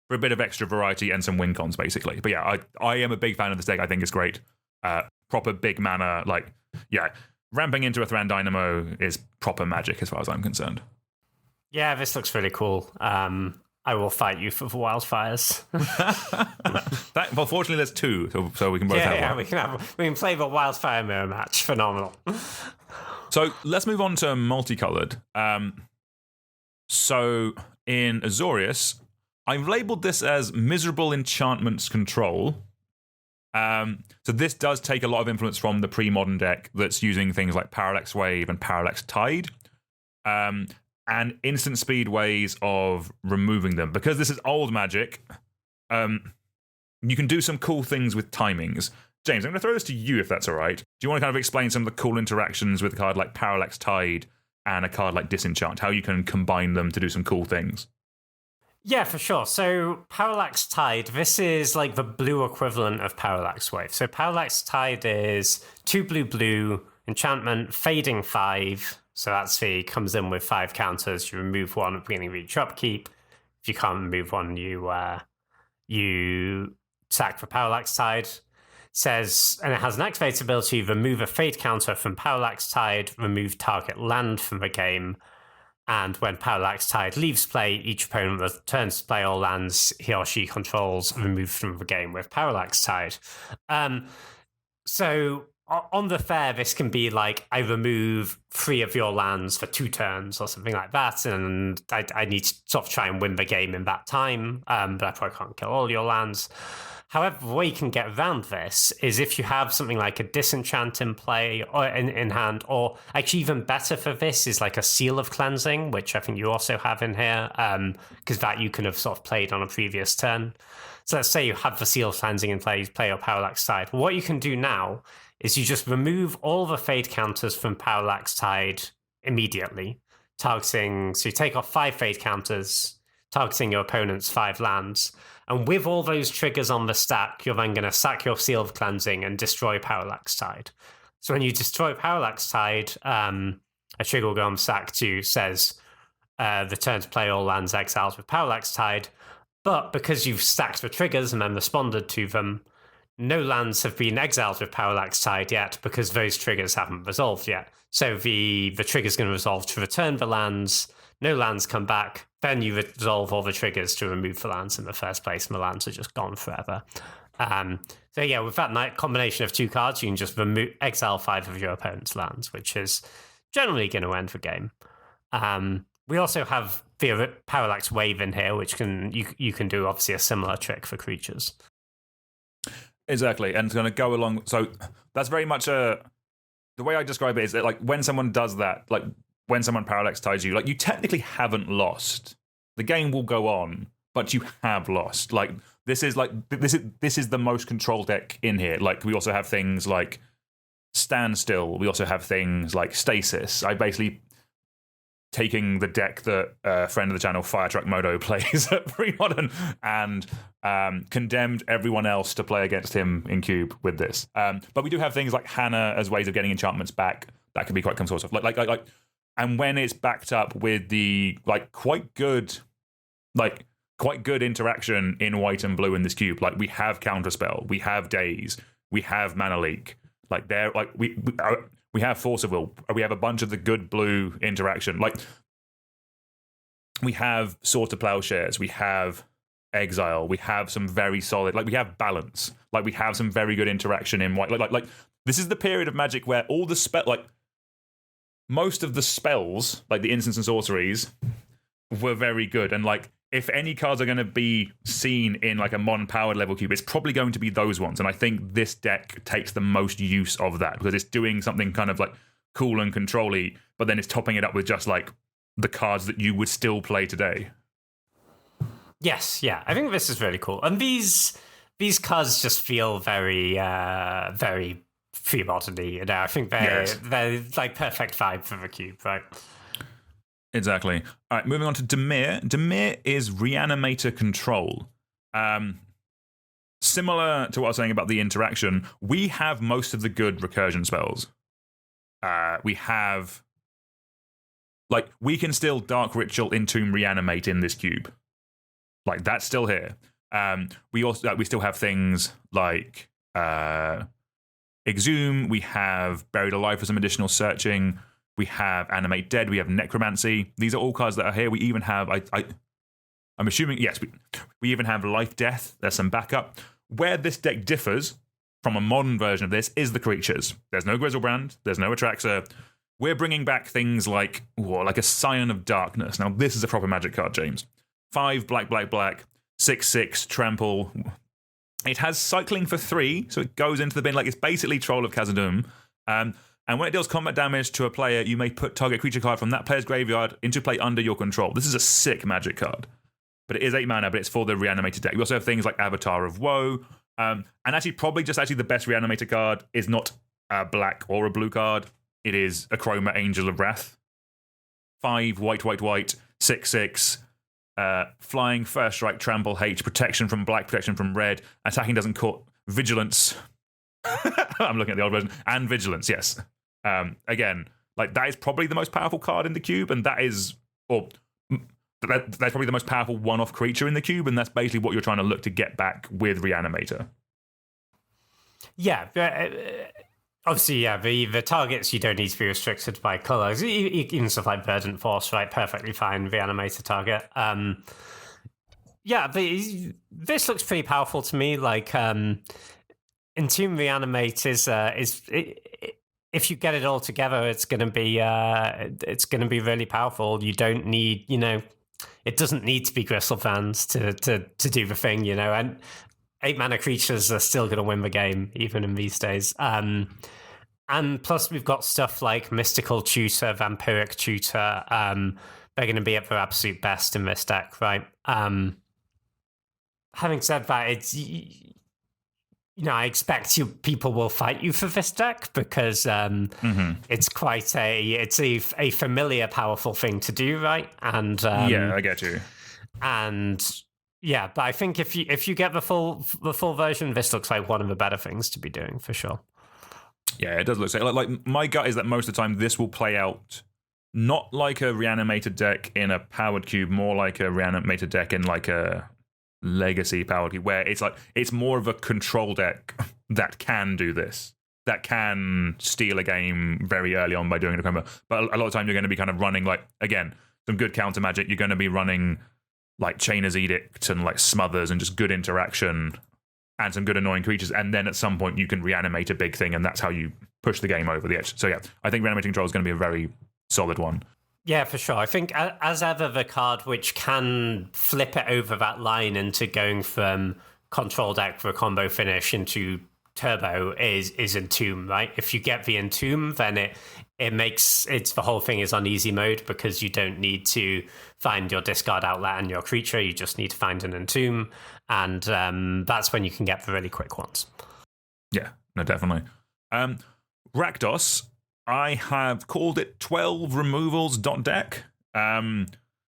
for a bit of extra variety and some win cons, basically. But yeah, I am a big fan of this deck. I think it's great. Proper big mana, ramping into a Thran Dynamo is proper Magic as far as I'm concerned. Yeah, this looks really cool. I will fight you for the Wildfires. Well, fortunately, there's 2, so we can both have one. Yeah, we can play the Wildfire mirror match. Phenomenal. So let's move on to multicolored. So in Azorius, I've labeled this as Miserable Enchantments Control. So this does take a lot of influence from the pre-modern deck that's using things like Parallax Wave and Parallax Tide. And instant speed ways of removing them. Because this is old Magic, you can do some cool things with timings. James, I'm going to throw this to you if that's all right. Do you want to kind of explain some of the cool interactions with a card like Parallax Tide and a card like Disenchant, how you can combine them to do some cool things? Yeah, for sure. So Parallax Tide, this is like the blue equivalent of Parallax Wave. So Parallax Tide is 2 blue, enchantment, fading 5. So that's comes in with 5 counters. You remove 1 at the beginning of each upkeep. If you can't remove 1, you sack for Parallax Tide. Says, and it has an activated ability: remove a fade counter from Parallax Tide, remove target land from the game, and when Parallax Tide leaves play, each opponent returns to play all lands he or she controls removed from the game with Parallax Tide. So on the fair, this can be like, I remove 3 of your lands for 2 turns or something like that, and I need to sort of try and win the game in that time, but I probably can't kill all your lands. However, the way you can get around this is if you have something like a Disenchant in play or in hand, or actually even better for this is like a Seal of Cleansing, which I think you also have in here, because that you can have sort of played on a previous turn. So let's say you have the Seal of Cleansing in play, you play your Parallax Tide. What you can do now is you just remove all the fade counters from Parallax Tide immediately, targeting, so you take off 5 fade counters, targeting your opponent's 5 lands. And with all those triggers on the stack, you're then going to sack your Seal of Cleansing and destroy Parallax Tide. So when you destroy Parallax Tide, a trigger will go on sack 2, says the turn to play all lands exiled with Parallax Tide. But because you've stacked the triggers and then responded to them, no lands have been exiled with Parallax Tide yet because those triggers haven't resolved yet. So the trigger's going to resolve to return the lands. No lands come back. Then you resolve all the triggers to remove the lands in the first place, and the lands are just gone forever. So yeah, with that combination of 2 cards, you can just exile 5 of your opponent's lands, which is generally going to end the game. We also have the Parallax Wave in here, which you can do obviously a similar trick for creatures. Exactly, and it's going to go along. So that's very much the way I describe it is that, like, when someone does that, like when someone Parallax Tides you, like, you technically haven't lost. The game will go on, but you have lost. Like, this is the most control deck in here. Like, we also have things like Standstill. We also have things like Stasis. I basically taking the deck that a friend of the channel, Firetruck Moto, plays at Pre-Modern and condemned everyone else to play against him in Cube with this. But we do have things like Hannah as ways of getting enchantments back. That can be quite sort of like, and when it's backed up with the quite good interaction in white and blue in this cube. Like we have Counterspell, we have Daze, we have Mana Leak. We have Force of Will. We have a bunch of the good blue interaction. Like we have Sword to Plowshares. We have Exile. We have some very solid. Like we have balance. Like we have some very good interaction in white. Like this is the period of Magic where all the most of the spells, like the instants and sorceries, were very good. And if any cards are going to be seen in a modern powered level cube, it's probably going to be those ones. And I think this deck takes the most use of that because it's doing something kind of cool and control-y, but then it's topping it up with just the cards that you would still play today. Yes, yeah. I think this is really cool. And these cards just feel very, very pre-modern-y. I think they're perfect vibe for the cube, right? Exactly. All right, moving on to Dimir. Dimir is Reanimator Control. Similar to what I was saying about the interaction, we have most of the good recursion spells. We have... we can still Dark Ritual, Entomb, Reanimate in this cube. That's still here. We still have things like Exhume. We have Buried Alive for some additional searching. We have Animate Dead. We have Necromancy. These are all cards that are here. We even have, I'm assuming, yes, we even have Life Death. There's some backup. Where this deck differs from a modern version of this is the creatures. There's no Grizzlebrand. There's no Atraxa. We're bringing back things like a Scion of Darkness. Now, this is a proper Magic card, James. 5 black, 6/6, trample. It has cycling for 3, so it goes into the bin. It's basically Troll of Khazad-dûm. And when it deals combat damage to a player, you may put target creature card from that player's graveyard into play under your control. This is a sick Magic card. But it is 8 mana, but it's for the Reanimated deck. We also have things like Avatar of Woe. And actually, probably the best Reanimator card is not a black or a blue card. It is a Chroma Angel of Wrath. 5 white, 6/6. Flying, first strike, trample, H, protection from black, protection from red. Attacking doesn't cut. Vigilance. I'm looking at the old version. And Vigilance, yes. Again, that is probably the most powerful card in the cube, and that's probably the most powerful one-off creature in the cube, and that's basically what you're trying to look to get back with Reanimator. Yeah, obviously, yeah, the targets, you don't need to be restricted by colors. Even stuff like Verdant Force, right? Perfectly fine Reanimator target. This looks pretty powerful to me. Entomb Reanimate is if you get it all together, it's going to be really powerful. You don't need, it doesn't need to be Gristlebands to do the thing, and 8 mana creatures are still going to win the game even in these days. And plus we've got stuff like Mystical Tutor, Vampiric Tutor. They're going to be at their absolute best in this deck, right? Having said that, it's... I expect people will fight you for this deck because it's quite a familiar, powerful thing to do, right? And yeah, I get you. And yeah, but I think if you get the full version, this looks like one of the better things to be doing for sure. Yeah, it does look so. Like my gut is that most of the time this will play out not like a Reanimated deck in a powered cube, more like a Reanimated deck in a Legacy powered cube, where it's more of a control deck that can do this, that can steal a game very early on by doing a combo. But a lot of time you're going to be kind of running again, some good counter magic. You're going to be running Chainer's Edict and Smothers and just good interaction and some good annoying creatures, and then at some point you can reanimate a big thing, and that's how you push the game over the edge. So yeah, I think Reanimating Control is going to be a very solid one. Yeah, for sure. I think, as ever, the card which can flip it over that line into going from control deck for a combo finish into turbo is Entomb, right? If you get the Entomb, then it makes the whole thing is on easy mode because you don't need to find your discard outlet and your creature. You just need to find an Entomb, and that's when you can get the really quick ones. Yeah, no, definitely. Rakdos, I have called it 12 removals.deck.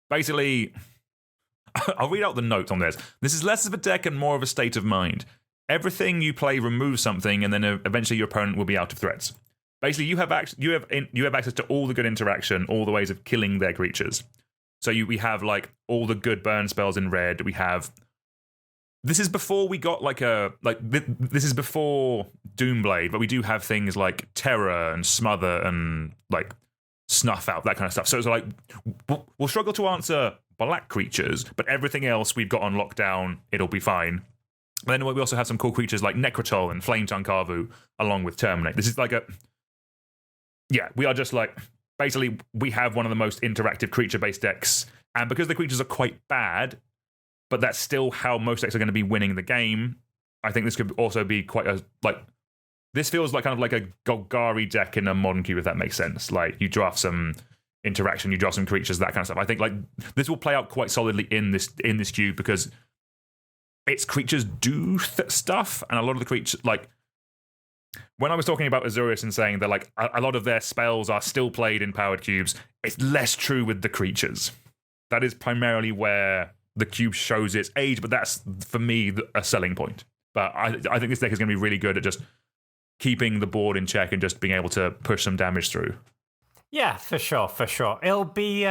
Basically, I'll read out the notes on this. This is less of a deck and more of a state of mind. Everything you play removes something, and then eventually your opponent will be out of threats. Basically, you have access to all the good interaction, all the ways of killing their creatures. So we have like all the good burn spells in red. We have. This is before we got this is before Doomblade, but we do have things like Terror and Smother and like Snuff Out, that kind of stuff. So it's like we'll struggle to answer black creatures, but everything else we've got on lockdown. It'll be fine. And then we also have some cool creatures like Necrotol and Flametongue Karvu, along with Terminate. This is like we are just like, basically, we have one of the most interactive creature-based decks. And because the creatures are quite bad, but that's still how most decks are going to be winning the game, I think this could also be quite a, like, this feels like kind of like a Golgari deck in a modern cube, if that makes sense. Like, you draft some interaction, you draft some creatures, that kind of stuff. I think, like, this will play out quite solidly in this cube because its creatures do stuff, and a lot of the creatures, like, when I was talking about Azorius and saying that like a lot of their spells are still played in powered cubes, it's less true with the creatures. That is primarily where the cube shows its age, but that's, for me, a selling point. But I think this deck is going to be really good at just keeping the board in check and just being able to push some damage through. Yeah, for sure. It'll be...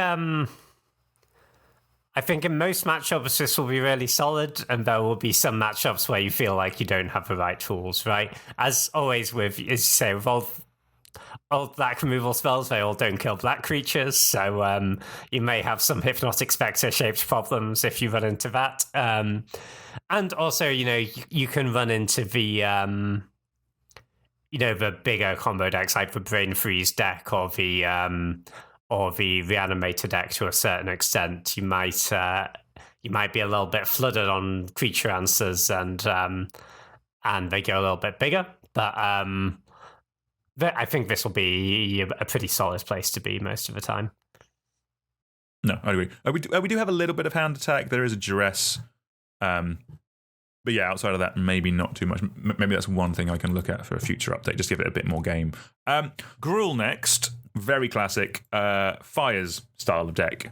I think in most matchups this will be really solid, and there will be some matchups where you feel like you don't have the right tools, right? As always with, as you say, with all black removal spells, they all don't kill black creatures, so you may have some Hypnotic Spectre-shaped problems if you run into that. And also, you can run into the... the bigger combo decks like the Brain Freeze deck or the Reanimator deck to a certain extent. You might be a little bit flooded on creature answers, and they go a little bit bigger. But I think this will be a pretty solid place to be most of the time. No, I agree. We do have a little bit of hand attack. There is a duress. But yeah, outside of that, maybe not too much. Maybe that's one thing I can look at for a future update. Just give it a bit more game. Gruul next. Very classic Fires style of deck.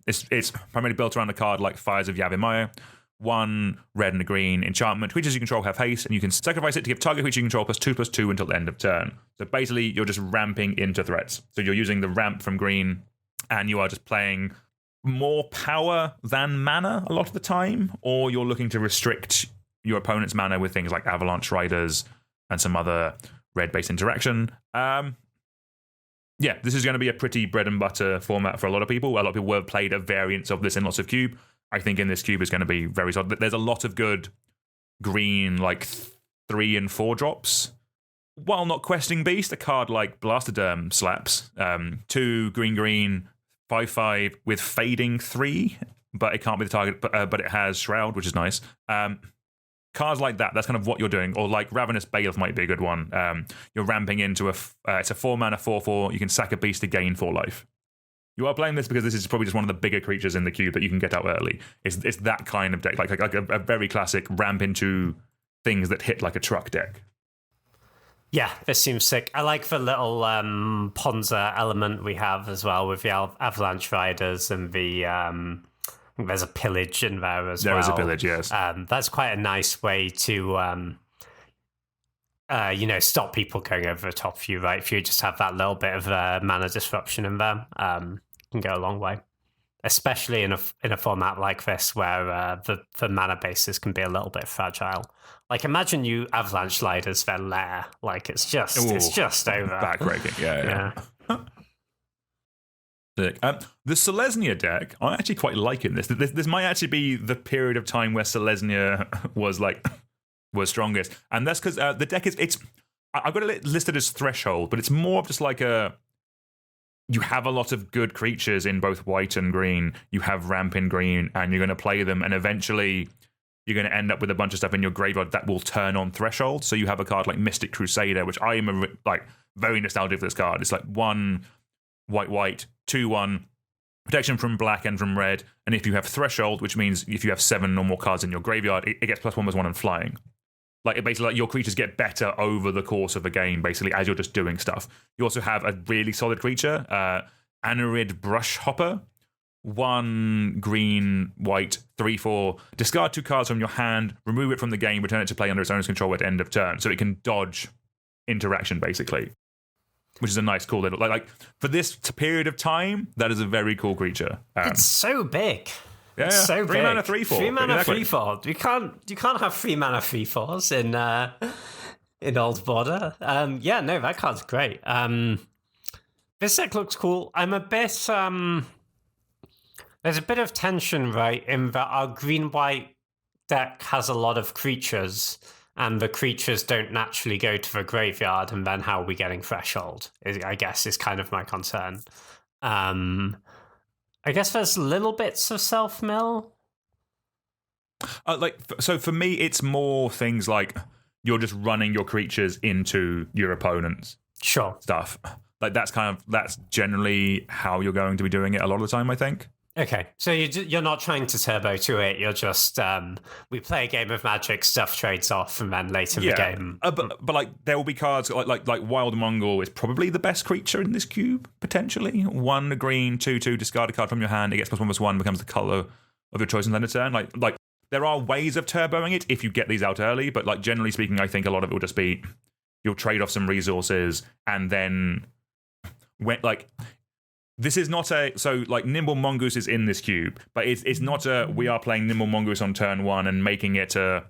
It's primarily built around a card like Fires of Yavimaya. 1 red and a green enchantment. Creatures you control have haste, and you can sacrifice it to give target creature you control +2/+2 until the end of turn. So basically, you're just ramping into threats. So you're using the ramp from green, and you are just playing more power than mana a lot of the time, or you're looking to restrict your opponent's mana with things like Avalanche Riders and some other red-based interaction. Yeah, this is going to be a pretty bread and butter format for a lot of people. A lot of people have played a variant of this in lots of cube. I think in this cube is going to be very solid. There's a lot of good green, like 3 and 4 drops. While not Questing Beast, a card like Blastoderm slaps. 2 green, 5/5 with fading 3, but it can't be the target. But it has Shroud, which is nice. Cards like that, that's kind of what you're doing. Or like Ravenous Bailiff might be a good one. You're ramping into it's a 4-mana 4/4. You can sack a beast to gain 4 life. You are playing this because this is probably just one of the bigger creatures in the cube that you can get out early. It's that kind of deck, like a very classic ramp into things that hit like a truck deck. Yeah, this seems sick. I like the little Ponza element we have as well with the Avalanche Riders and the... there's a pillage in there as well. There is a pillage, yes. That's quite a nice way to, stop people going over the top of you, right? If you just have that little bit of mana disruption in there, can go a long way. Especially in a format like this where the mana bases can be a little bit fragile. Like, imagine you Avalanche Riders their lair. Like, it's just over. Backbreaking, yeah. The Selesnya deck, I actually quite like in this. This might actually be the period of time where Selesnya was strongest, and that's because the deck I've got it listed as Threshold, but it's more of just like you have a lot of good creatures in both white and green. You have ramp in green, and you're going to play them, and eventually you're going to end up with a bunch of stuff in your graveyard that will turn on Threshold. So you have a card like Mystic Crusader, which I am very nostalgic for this card. It's like 1 white, 2/1, protection from black and from red, and if you have Threshold, which means if you have 7 or more cards in your graveyard, it gets +1/+1 and flying. Like, it basically, like, your creatures get better over the course of a game, basically, as you're just doing stuff. You also have a really solid creature, Anerid Brush Hopper. 1 green, white, 3/4. Discard 2 cards from your hand, remove it from the game, return it to play under its owner's control at end of turn. So it can dodge interaction, basically. Which is a nice, cool little... Like for this period of time, that is a very cool creature. It's so big. Yeah, it's so 3 big. mana, 3/4. 3 mana, exactly. 3/4. You can't have 3 mana 3/4s in Old Border. Yeah, no, that card's great. This deck looks cool. I'm a bit... There's a bit of tension, right, in that our green-white deck has a lot of creatures, and the creatures don't naturally go to the graveyard, and then how are we getting Threshold, I guess, is kind of my concern. I guess there's little bits of self-mill. So for me, it's more things like you're just running your creatures into your opponent's stuff. Like, that's generally how you're going to be doing it a lot of the time, I think. Okay, so you're not trying to turbo to it. You're just we play a game of Magic, stuff trades off, and then later in the game. But like there will be cards like Wild Mongol is probably the best creature in this cube potentially. 1 green, 2/2. Discard a card from your hand. It gets +1/+1. Becomes the color of your choice and then a turn. Like there are ways of turboing it if you get these out early. But like generally speaking, I think a lot of it will just be you'll trade off some resources and then this is not Nimble Mongoose is in this cube, but it's not we are playing Nimble Mongoose on turn 1 and making it a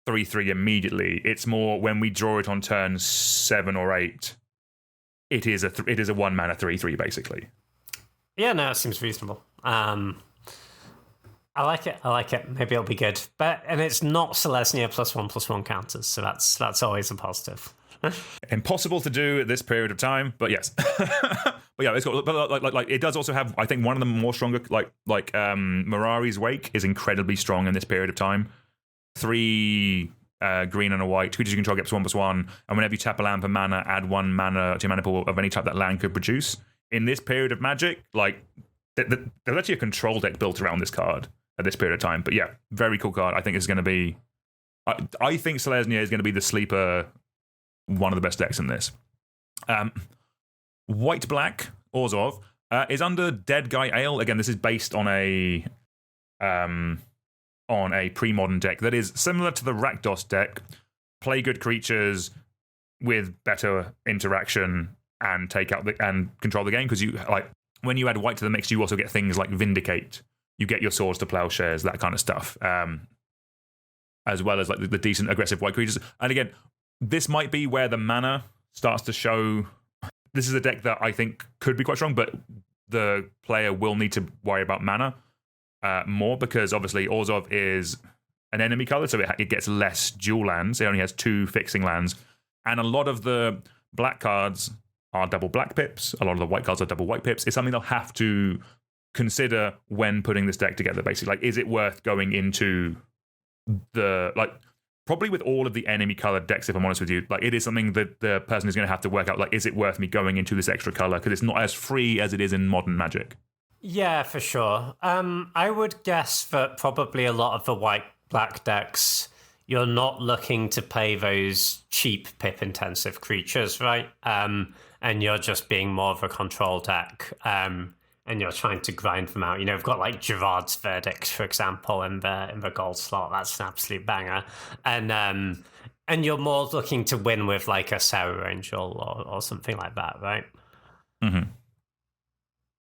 3/3 immediately. It's more when we draw it on turn 7 or 8. It is a 1 mana 3/3 basically. Yeah, no, it seems reasonable. I like it. Maybe it'll be good. And it's not Selesnya +1/+1 counters, so that's always a positive. Impossible to do at this period of time, but yes. But yeah, it's got. But like it does also have. I think one of the more stronger, Mirari's Wake is incredibly strong in this period of time. 3 green and a white. Creatures you control get +1/+1, and whenever you tap a land for mana, add 1 mana to your mana pool of any type that land could produce. In this period of Magic, like there's actually a control deck built around this card at this period of time. But yeah, very cool card. I think it's going to be. I think Selesnya is going to be the sleeper. One of the best decks in this. White-black Orzhov is under Dead Guy Ale. Again, this is based on a pre-modern deck that is similar to the Rakdos deck. Play good creatures with better interaction and take out and control the game, because you when you add white to the mix, you also get things like Vindicate. You get your Swords to Plowshares, that kind of stuff, as well as like the decent aggressive white creatures. And again, this might be where the mana starts to show. This is a deck that I think could be quite strong, but the player will need to worry about mana more, because obviously Orzhov is an enemy color, so it gets less dual lands. It only has 2 fixing lands, and a lot of the black cards are double black pips. A lot of the white cards are double white pips. It's something they'll have to consider when putting this deck together. Basically, like, is it worth going into the probably with all of the enemy colored decks, if I'm honest with you, like, it is something that the person is going to have to work out. Like, is it worth me going into this extra color? Because it's not as free as it is in modern Magic. Yeah, for sure. I would guess that probably a lot of the white-black decks, you're not looking to play those cheap pip-intensive creatures, right? And you're just being more of a control deck. And you're trying to grind them out. You know, we've got like Gerard's Verdict, for example, in the gold slot. That's an absolute banger. And you're more looking to win with like a Sarah Angel or something like that, right? Mm-hmm.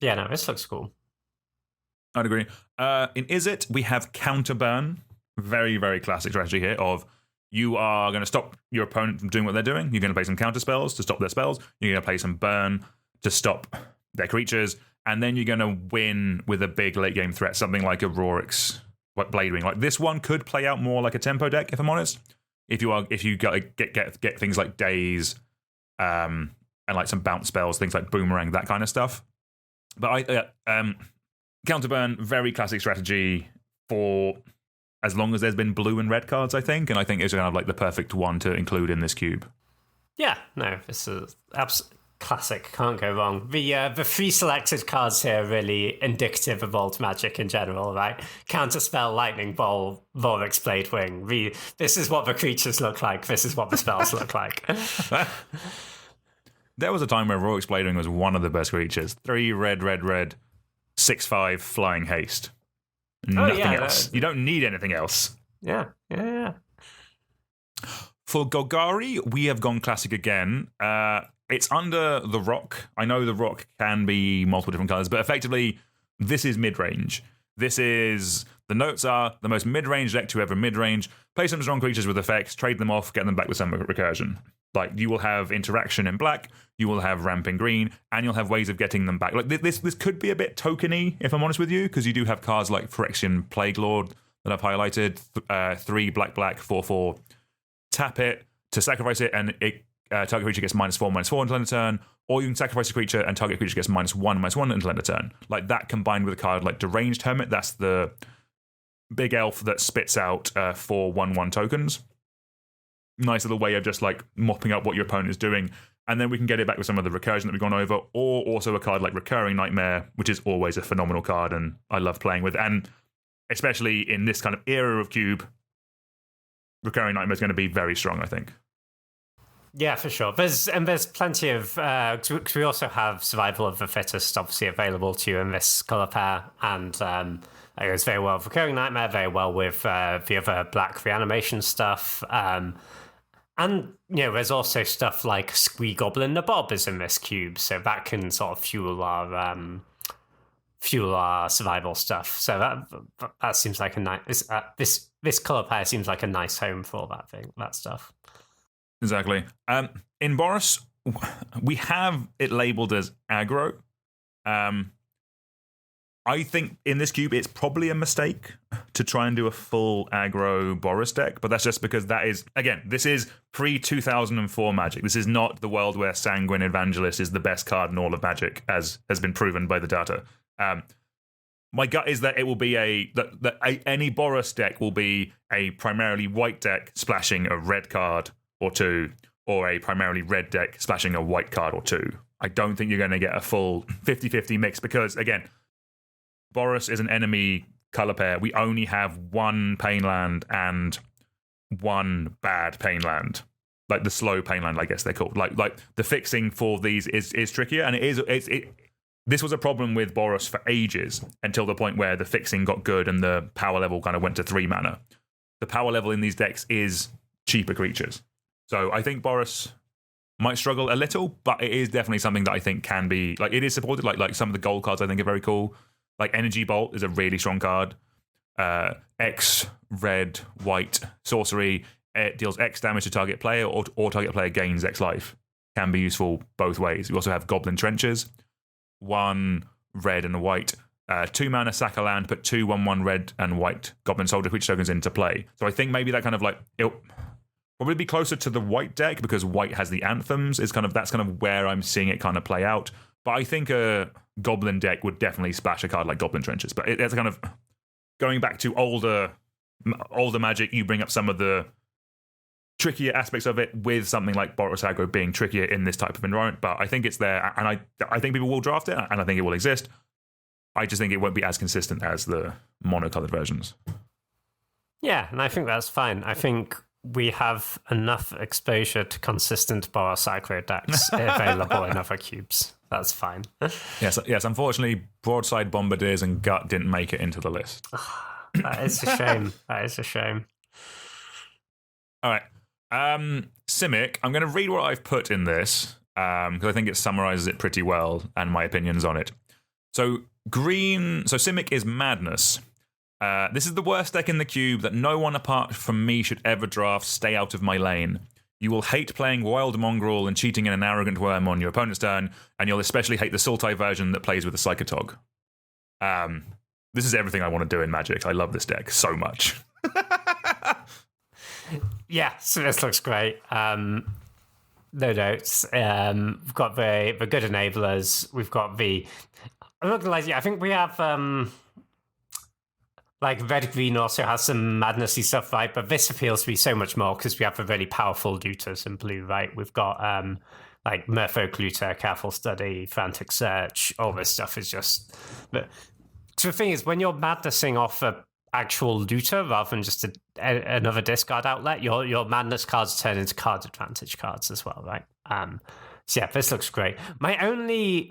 Yeah, no, this looks cool. I'd agree. In Is It, we have Counterburn. Very, very classic strategy here of you are going to stop your opponent from doing what they're doing. You're going to play some counter spells to stop their spells. You're going to play some burn to stop their creatures. And then you're going to win with a big late game threat, something like a Rorik's Blade Ring. Like, this one could play out more like a tempo deck, if I'm honest. If you get things like Daze, and like some bounce spells, things like Boomerang, that kind of stuff. But Counterburn, very classic strategy for as long as there's been blue and red cards, I think. And I think it's kind of like the perfect one to include in this cube. Yeah, no, this is Classic, can't go wrong. The three selected cards here are really indicative of old Magic in general, right? Counterspell, Lightning Bolt, Vorix Blade Wing. This is what the creatures look like. This is what the spells look like. There was a time where Vorix Blade Wing was one of the best creatures. 3 red, 6/5 flying haste. Nothing else. You don't need anything else. Yeah. For Golgari, we have gone classic again. It's under the rock. I know the rock can be multiple different colors, but effectively, this is mid-range. The notes are the most mid-range deck to ever mid-range. Play some strong creatures with effects, trade them off, get them back with some recursion. Like, you will have interaction in black, you will have ramp in green, and you'll have ways of getting them back. Like, this could be a bit tokeny, if I'm honest with you, because you do have cards like Phyrexian Plague Lord that I've highlighted. 3 black, 4/4. Tap it to sacrifice it, and target creature gets -4/-4 until end of turn, or you can sacrifice a creature and target creature gets -1/-1 until end of turn. Like that combined with a card like Deranged Hermit, that's the big elf that spits out 4 1/1 tokens. Nice little way of just like mopping up what your opponent is doing, and then we can get it back with some of the recursion that we've gone over, or also a card like Recurring Nightmare, which is always a phenomenal card, and I love playing with. And especially in this kind of era of Cube, Recurring Nightmare is going to be very strong, I think. Yeah, for sure. There's plenty of... we also have Survival of the Fittest obviously available to you in this colour pair, and it goes very well with Recurring Nightmare, very well with the other black reanimation stuff. And, there's also stuff like Squee Goblin Nabob is in this cube, so that can sort of fuel our survival stuff. So that seems like a nice... This colour pair seems like a nice home for that stuff. Exactly. In Boros, we have it labeled as aggro. I think in this cube, it's probably a mistake to try and do a full aggro Boros deck, but that's just because that is, again, this is pre-2004 Magic. This is not the world where Sanguine Evangelist is the best card in all of Magic, as has been proven by the data. My gut is that it will be any Boros deck will be a primarily white deck splashing a red card or 2, or a primarily red deck splashing a white card or 2. I don't think you're going to get a full 50-50 mix because, again, Boros is an enemy color pair. We only have 1 pain land and 1 bad pain land. Like the slow pain land, I guess they're called. Like the fixing for these is trickier, and this was a problem with Boros for ages until the point where the fixing got good and the power level kind of went to 3 mana. The power level in these decks is cheaper creatures. So I think Boros might struggle a little, but it is definitely something that I think can be, like, it is supported. Like some of the gold cards I think are very cool. Like Energy Bolt is a really strong card. X, red, white, sorcery. It deals X damage to target player or target player gains X life. Can be useful both ways. We also have Goblin Trenches. 1 red and a white. 2 mana, sack a land, put 2 1/1 red and white Goblin Soldier creature tokens into play. So I think maybe that kind of like... It'll probably be closer to the white deck because white has the anthems. That's kind of where I'm seeing it kind of play out. But I think a Goblin deck would definitely splash a card like Goblin Trenches. But it's kind of going back to older Magic. You bring up some of the trickier aspects of it with something like Boros aggro being trickier in this type of environment. But I think it's there, and I think people will draft it, and I think it will exist. I just think it won't be as consistent as the monocolored versions. Yeah, and I think that's fine. I think we have enough exposure to consistent Boros aggro decks available in other cubes. That's fine. Yes. Unfortunately, Broadside Bombardiers and Gut didn't make it into the list. That is a shame. That is a shame. All right. Simic, I'm going to read what I've put in this because I think it summarizes it pretty well and my opinions on it. So Simic is madness. This is the worst deck in the cube that no one apart from me should ever draft. Stay out of my lane. You will hate playing Wild Mongrel and cheating in an Arrogant Worm on your opponent's turn, and you'll especially hate the Sultai version that plays with a Psychotog. This is everything I want to do in Magic. I love this deck so much. Yeah, so this looks great. No notes. We've got the good enablers. We've got the... I'm not going to lie, I think we have... like Red Green also has some madnessy stuff, right? But this appeals to me so much more because we have the really powerful looters in blue, right? We've got like Merfolk-Looter, Careful Study, Frantic Search. All this stuff is just. But the thing is, when you're madnessing off a actual looter rather than just another discard outlet, your madness cards turn into card advantage cards as well, right? So yeah, this looks great. My only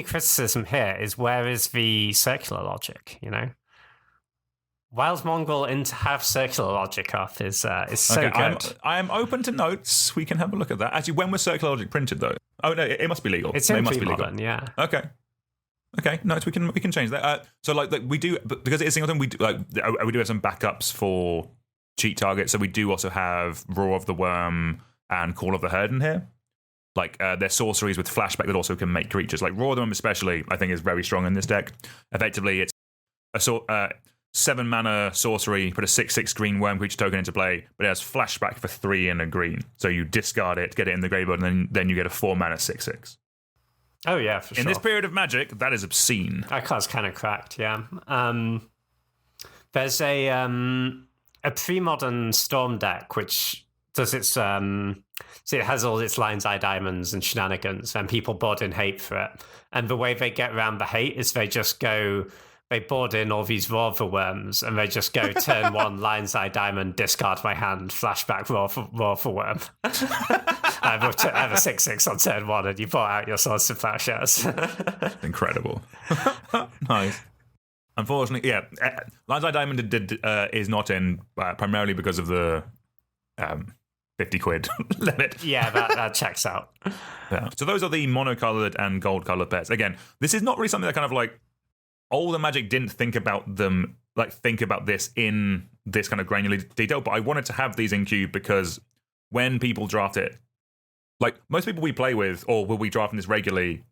criticism here is, where is the circular logic? Wild Mongol into have circular logic off is so good. I am open to notes. We can have a look at that. Actually, when was circular logic printed though? Oh no, it must be legal. It must be legal. Modern, yeah. Okay, nice. We can change that. So like we do, because it is singleton. We do have some backups for cheat targets. So we do also have Roar of the Worm and Call of the Herd in here. Like they're sorceries with flashback that also can make creatures. Like Roar of the Worm especially, I think is very strong in this deck. Effectively, it's a 7 mana sorcery. Put a 6/6 green worm creature token into play, but it has flashback for 3 and a green. So you discard it, get it in the graveyard, and then you get a 4 mana 6/6. Oh yeah, for sure. In this period of Magic, that is obscene. That card's kind of cracked, yeah. There's a pre-modern Storm deck which does its so it has all its Lion's Eye Diamonds and shenanigans, and people board in hate for it. And the way they get around the hate is they board in all these Roar of the Worms, and they just go turn 1 Lion's Eye Diamond, discard my hand, flashback Roar of the Worm. I have a 6/6 on turn 1, and you bought out your Swords to Plowshares. Incredible. Nice. Unfortunately, yeah, Lion's Eye Diamond is not in primarily because of the 50 quid limit. Yeah, that checks out. Yeah. So those are the mono-colored and gold-colored pairs. Again, this is not really something that kind of like older Magic didn't think about this in this kind of granular detail, but I wanted to have these in Cube because when people draft it, like most people we play with, or will be drafting this regularly,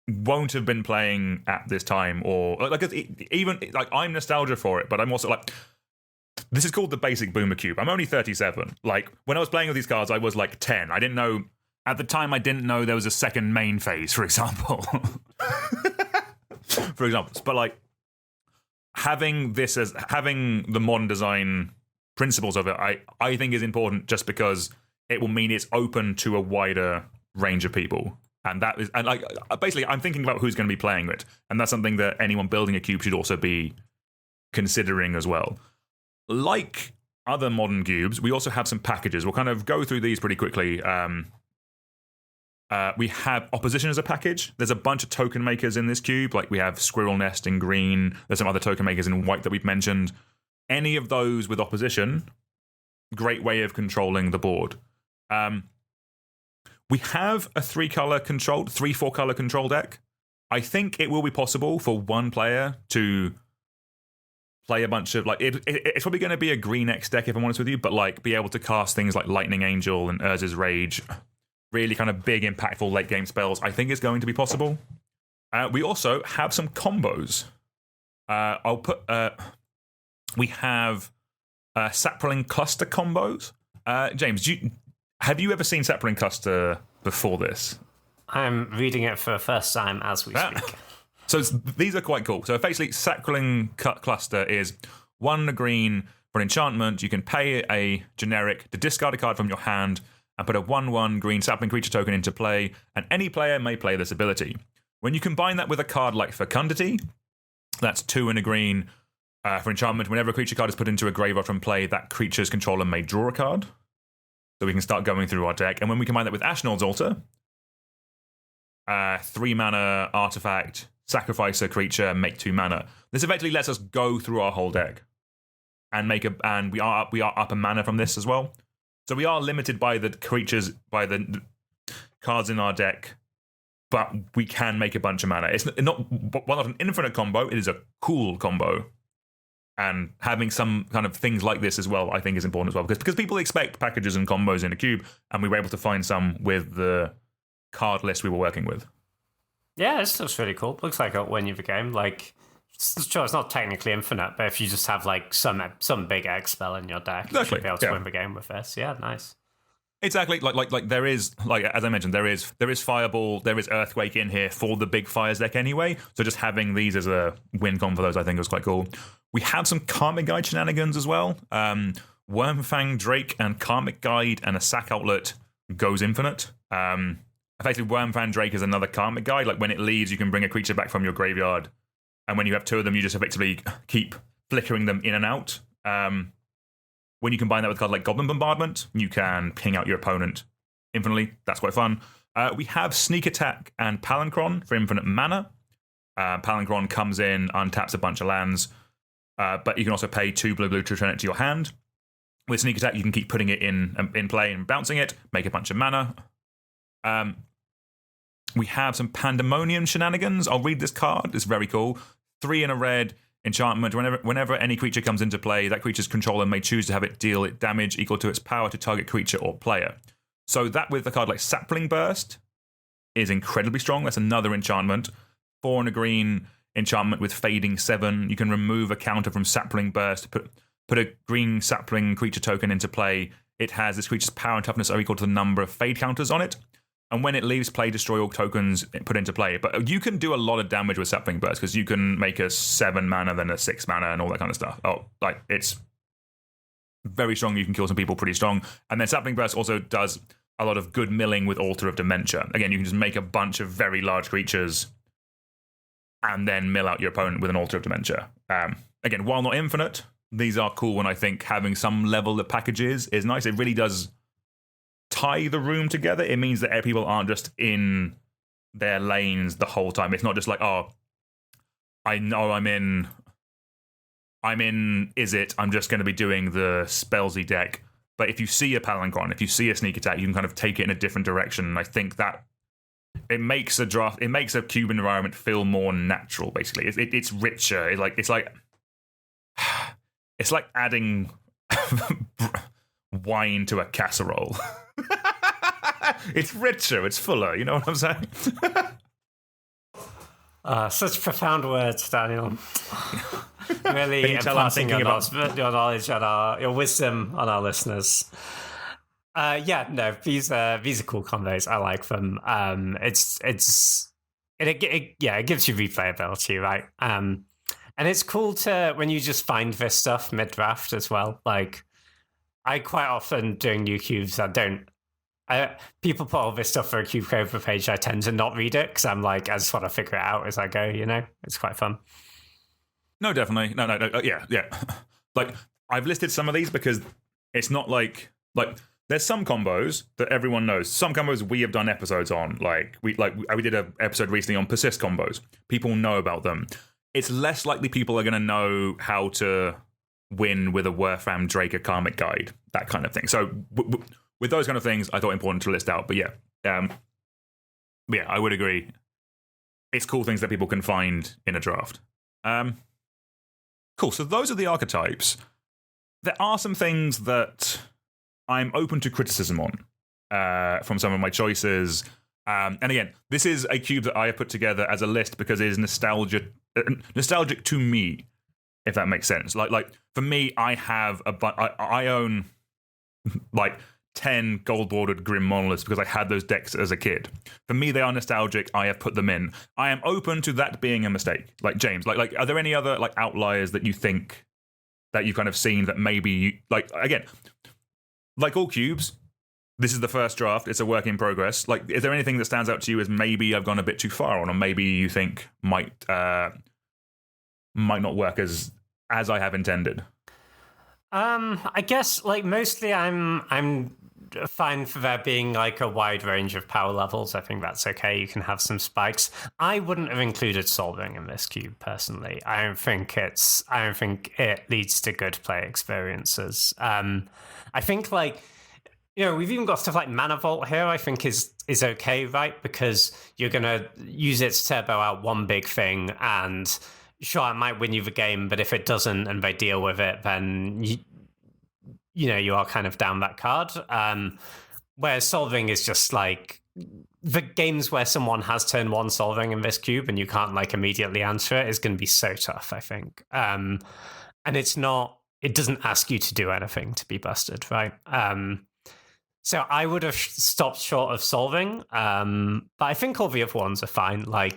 won't have been playing at this time, or like even like I'm nostalgia for it, but I'm also like, this is called the basic Boomer Cube. I'm only 37. Like when I was playing with these cards, I was like 10. I didn't know at the time. I didn't know there was a second main phase, for example. But like having the modern design principles of it, I think is important just because it will mean it's open to a wider range of people. And that is, and like basically I'm thinking about who's going to be playing it. And that's something that anyone building a cube should also be considering as well. Like other modern cubes, we also have some packages. We'll kind of go through these pretty quickly. We have Opposition as a package. There's a bunch of token makers in this cube. Like we have Squirrel Nest in green. There's some other token makers in white that we've mentioned. Any of those with Opposition, great way of controlling the board. We have a 3-4 color control deck. I think it will be possible for one player to play a bunch of it's probably going to be a green X deck if I'm honest with you, but like be able to cast things like Lightning Angel and Urza's Rage, really kind of big impactful late game spells. I think is going to be possible. We also have some combos. We have Sapling Cluster combos. James, have you ever seen Sapling Cluster before this? I'm reading it for the first time as we speak. So these are quite cool. So basically, Sapling Cluster is 1 green for an enchantment. You can pay a generic to discard a card from your hand and put a 1/1 green sapling creature token into play, and any player may play this ability. When you combine that with a card like Fecundity, that's 2 and a green for enchantment. Whenever a creature card is put into a graveyard from play, that creature's controller may draw a card. So we can start going through our deck. And when we combine that with Ashnod's Altar, 3 mana artifact, sacrifice a creature, make 2 mana. This effectively lets us go through our whole deck and we are up a mana from this as well. So we are limited by the creatures, by the cards in our deck, but we can make a bunch of mana. It's not an infinite combo, it is a cool combo. And having some kind of things like this as well, I think is important as well. Because people expect packages and combos in a cube, and we were able to find some with the card list we were working with. Yeah, this looks really cool. Looks like it'll win you the game. Like, sure, it's not technically infinite, but if you just have like some big X spell in your deck, you should be able to win the game with this. Yeah, nice. Exactly. Like there is, like as I mentioned, there is Fireball, there is Earthquake in here for the big fires deck anyway. So just having these as a win con for those, I think was quite cool. We have some Karmic Guide shenanigans as well. Wormfang Drake and Karmic Guide and a sack outlet goes infinite. effectively, Wormfan Drake is another karmic guide. Like when it leaves, you can bring a creature back from your graveyard, and when you have two of them, you just effectively keep flickering them in and out. When you combine that with a card like Goblin Bombardment, you can ping out your opponent infinitely. That's quite fun. We have Sneak Attack and Palinchron for infinite mana. Palinchron comes in, untaps a bunch of lands, but you can also pay 2 blue to return it to your hand. With Sneak Attack, you can keep putting it in play and bouncing it, make a bunch of mana. We have some Pandemonium shenanigans. I'll read this card. It's very cool. 3 in a red enchantment. Whenever any creature comes into play, that creature's controller may choose to have it deal it damage equal to its power to target creature or player. So that with a card like Sapling Burst is incredibly strong. That's another enchantment. 4 and a green enchantment with Fading 7. You can remove a counter from Sapling Burst, put a green sapling creature token into play. It has this creature's power and toughness are equal to the number of fade counters on it. And when it leaves play, destroy all tokens put into play. But you can do a lot of damage with Sapling Burst because you can make a 7 mana, then a 6 mana, and all that kind of stuff. It's very strong. You can kill some people pretty strong. And then Sapling Burst also does a lot of good milling with Altar of Dementia. Again, you can just make a bunch of very large creatures and then mill out your opponent with an Altar of Dementia. Again, while not infinite, these are cool, and I think having some level of packages is nice. It really does tie the room together. It means that people aren't just in their lanes the whole time. It's not just like, oh, I know I'm in Izzet, I'm just going to be doing the Spellsy deck. But if you see a Palinchron, if you see a Sneak Attack, you can kind of take it in a different direction. And I think that it makes a cube environment feel more natural, basically. It's richer. It's like adding wine to a casserole. It's richer, it's fuller, you know what I'm saying? Such profound words, Daniel. Really implanting your knowledge and your wisdom on our listeners. These are cool combos. I like them. It gives you replayability, right? And it's cool when you just find this stuff mid-draft as well. Like, I quite often, doing new cubes, people put all this stuff for a cube cover page, I tend to not read it, because I'm like, I just want to figure it out as I go, you know? It's quite fun. No, definitely. No, yeah. Like, I've listed some of these because it's not like there's some combos that everyone knows. Some combos we have done episodes on. We did an episode recently on persist combos. People know about them. It's less likely people are going to know how to win with a Werfram Drake, a Karmic Guide, that kind of thing. So with those kind of things, I thought important to list out. But I would agree. It's cool things that people can find in a draft. Cool. So those are the archetypes. There are some things that I'm open to criticism on from some of my choices. And again, this is a cube that I have put together as a list because it is nostalgic to me, if that makes sense. Like for me, I own like 10 gold-bordered Grim Monoliths because I had those decks as a kid. For me, they are nostalgic. I have put them in. I am open to that being a mistake. Like, James, like are there any other like outliers that you think that you've kind of seen that maybe again, like all cubes, this is the first draft. It's a work in progress. Like, is there anything that stands out to you as maybe I've gone a bit too far on, or maybe you think might not work as I have intended? I guess mostly I'm fine for there being like a wide range of power levels. I think that's okay. You can have some spikes. I wouldn't have included solving in this cube personally. I don't think it leads to good play experiences. I think we've even got stuff like Mana Vault here, I think is okay, right? Because you're going to use it to turbo out one big thing, and sure, it might win you the game, but if it doesn't and they deal with it, then you are kind of down that card. Whereas solving is just like the games where someone has turn one solving in this cube and you can't immediately answer it is going to be so tough, I think. And it doesn't ask you to do anything to be busted, right? So I would have stopped short of solving, but I think all the other ones are fine. I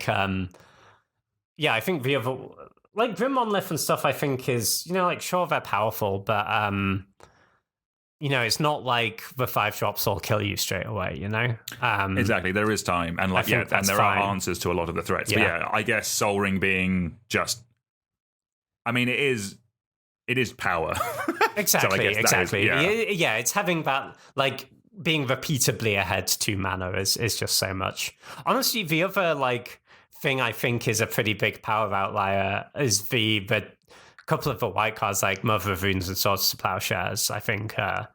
think the other, Grim Monolith and stuff, I think is, sure, they're powerful, but it's not like the 5 drops will kill you straight away, Exactly, there is time, and and there are answers to a lot of the threats. But yeah, I guess Soul Ring being just, I mean, it is power. Exactly, so exactly. Yeah, it's having that, like, being repeatably ahead 2 mana is just so much. Honestly, the other thing I think is a pretty big power outlier is the couple of the white cards like Mother of Runes and Swords to Plowshares. I think like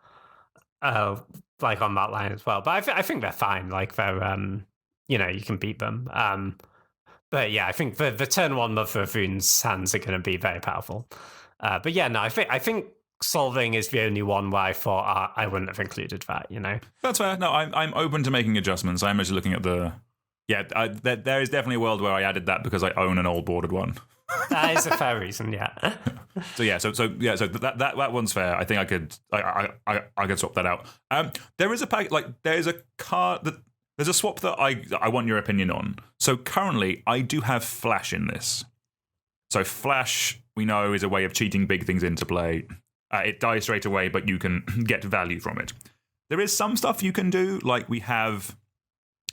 on that line as well. But I think they're fine. Like they're you can beat them. But yeah, I think the turn 1 Mother of Runes hands are going to be very powerful. But yeah, no, I think Solving is the only one where I thought I wouldn't have included that, That's fair. No, I'm open to making adjustments. I'm actually looking at there is definitely a world where I added that because I own an old boarded one. That is a fair reason, yeah. So that one's fair. I think I could swap that out. There is there's a card that there's a swap that I want your opinion on. So currently I do have Flash in this. So Flash, we know, is a way of cheating big things into play. It dies straight away, but you can get value from it. There is some stuff you can do, like we have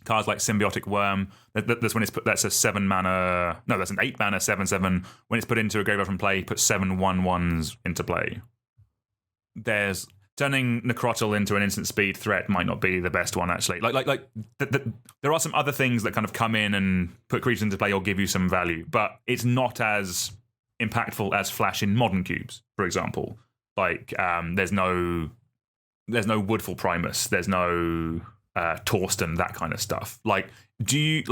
cards like Symbiotic Worm. That's when it's put. That's a 7 mana. No, that's an 8 mana 7/7. When it's put into a graveyard from play, put 7 1/1s into play. There's turning Necrotl into an instant speed threat might not be the best one actually. There are some other things that kind of come in and put creatures into play or give you some value, but it's not as impactful as Flash in modern cubes, for example. There's no Woodfall Primus. There's no Torsten, that kind of stuff. Do you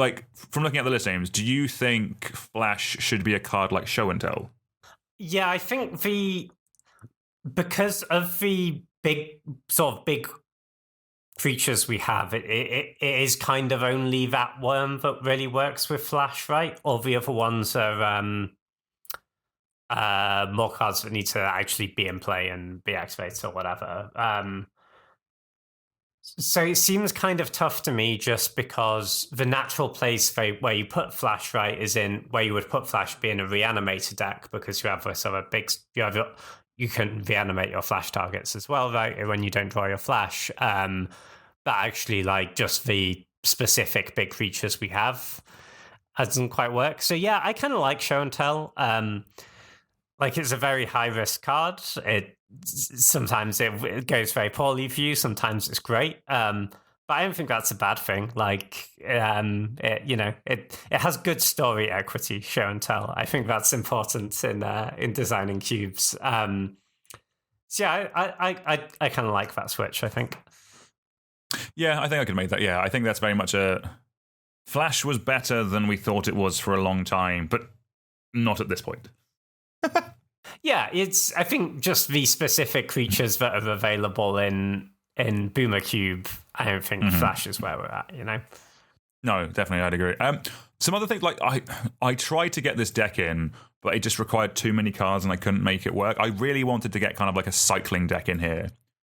from looking at the list names, do you think Flash should be a card like Show and Tell? Yeah, I think because of the big creatures we have, it is kind of only that worm that really works with Flash, right? All the other ones are more cards that need to actually be in play and be activated or whatever. So it seems kind of tough to me just because the natural place where you put Flash, right, is in where you would put Flash be in a reanimator deck, because you have this sort of big, you can reanimate your Flash targets as well, right, when you don't draw your Flash. But actually, just the specific big creatures we have doesn't quite work. So yeah, I kind of like Show and Tell. It's a very high risk card. Sometimes it goes very poorly for you. Sometimes it's great. But I don't think that's a bad thing. It has good story equity. Show and Tell. I think that's important in designing cubes. So yeah, I kind of like that switch, I think. Yeah, I think I could make that. Yeah, I think that's very much Flash was better than we thought it was for a long time, but not at this point. Yeah, I think just the specific creatures that are available in Boomer Cube, I don't think Flash is where we're at, No, definitely, I'd agree. Some other things, I tried to get this deck in, but it just required too many cards and I couldn't make it work. I really wanted to get kind of like a cycling deck in here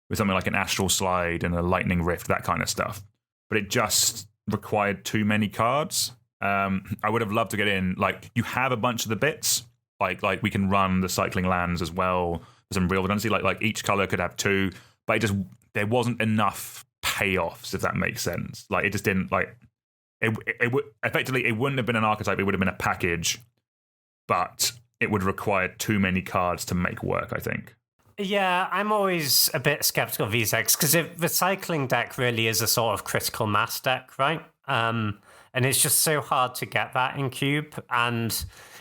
with something like an Astral Slide and a Lightning Rift, that kind of stuff. But it just required too many cards. I would have loved to get in, you have a bunch of the bits. We can run the cycling lands as well. Some real redundancy. Like each color could have 2, but there wasn't enough payoffs, if that makes sense. It just didn't it would effectively, it wouldn't have been an archetype. It would have been a package, but it would require too many cards to make work, I think. Yeah, I'm always a bit skeptical of these decks because the cycling deck really is a sort of critical mass deck, right? And it's just so hard to get that in Cube. And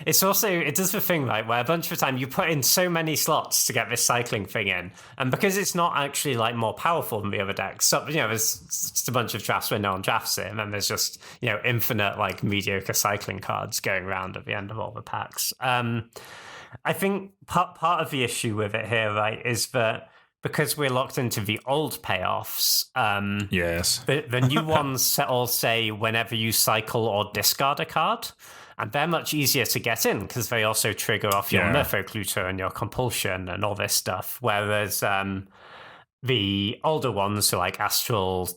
it does the thing, right, where a bunch of the time you put in so many slots to get this cycling thing in. And because it's not actually more powerful than the other decks, so, there's just a bunch of drafts where no one drafts it. And then there's just, infinite mediocre cycling cards going around at the end of all the packs. I think part of the issue with it here, right, is that because we're locked into the old payoffs, yes, the new ones all say whenever you cycle or discard a card, and they're much easier to get in because they also trigger off your Murph-Occlutor and your Compulsion and all this stuff. Whereas the older ones, so like Astral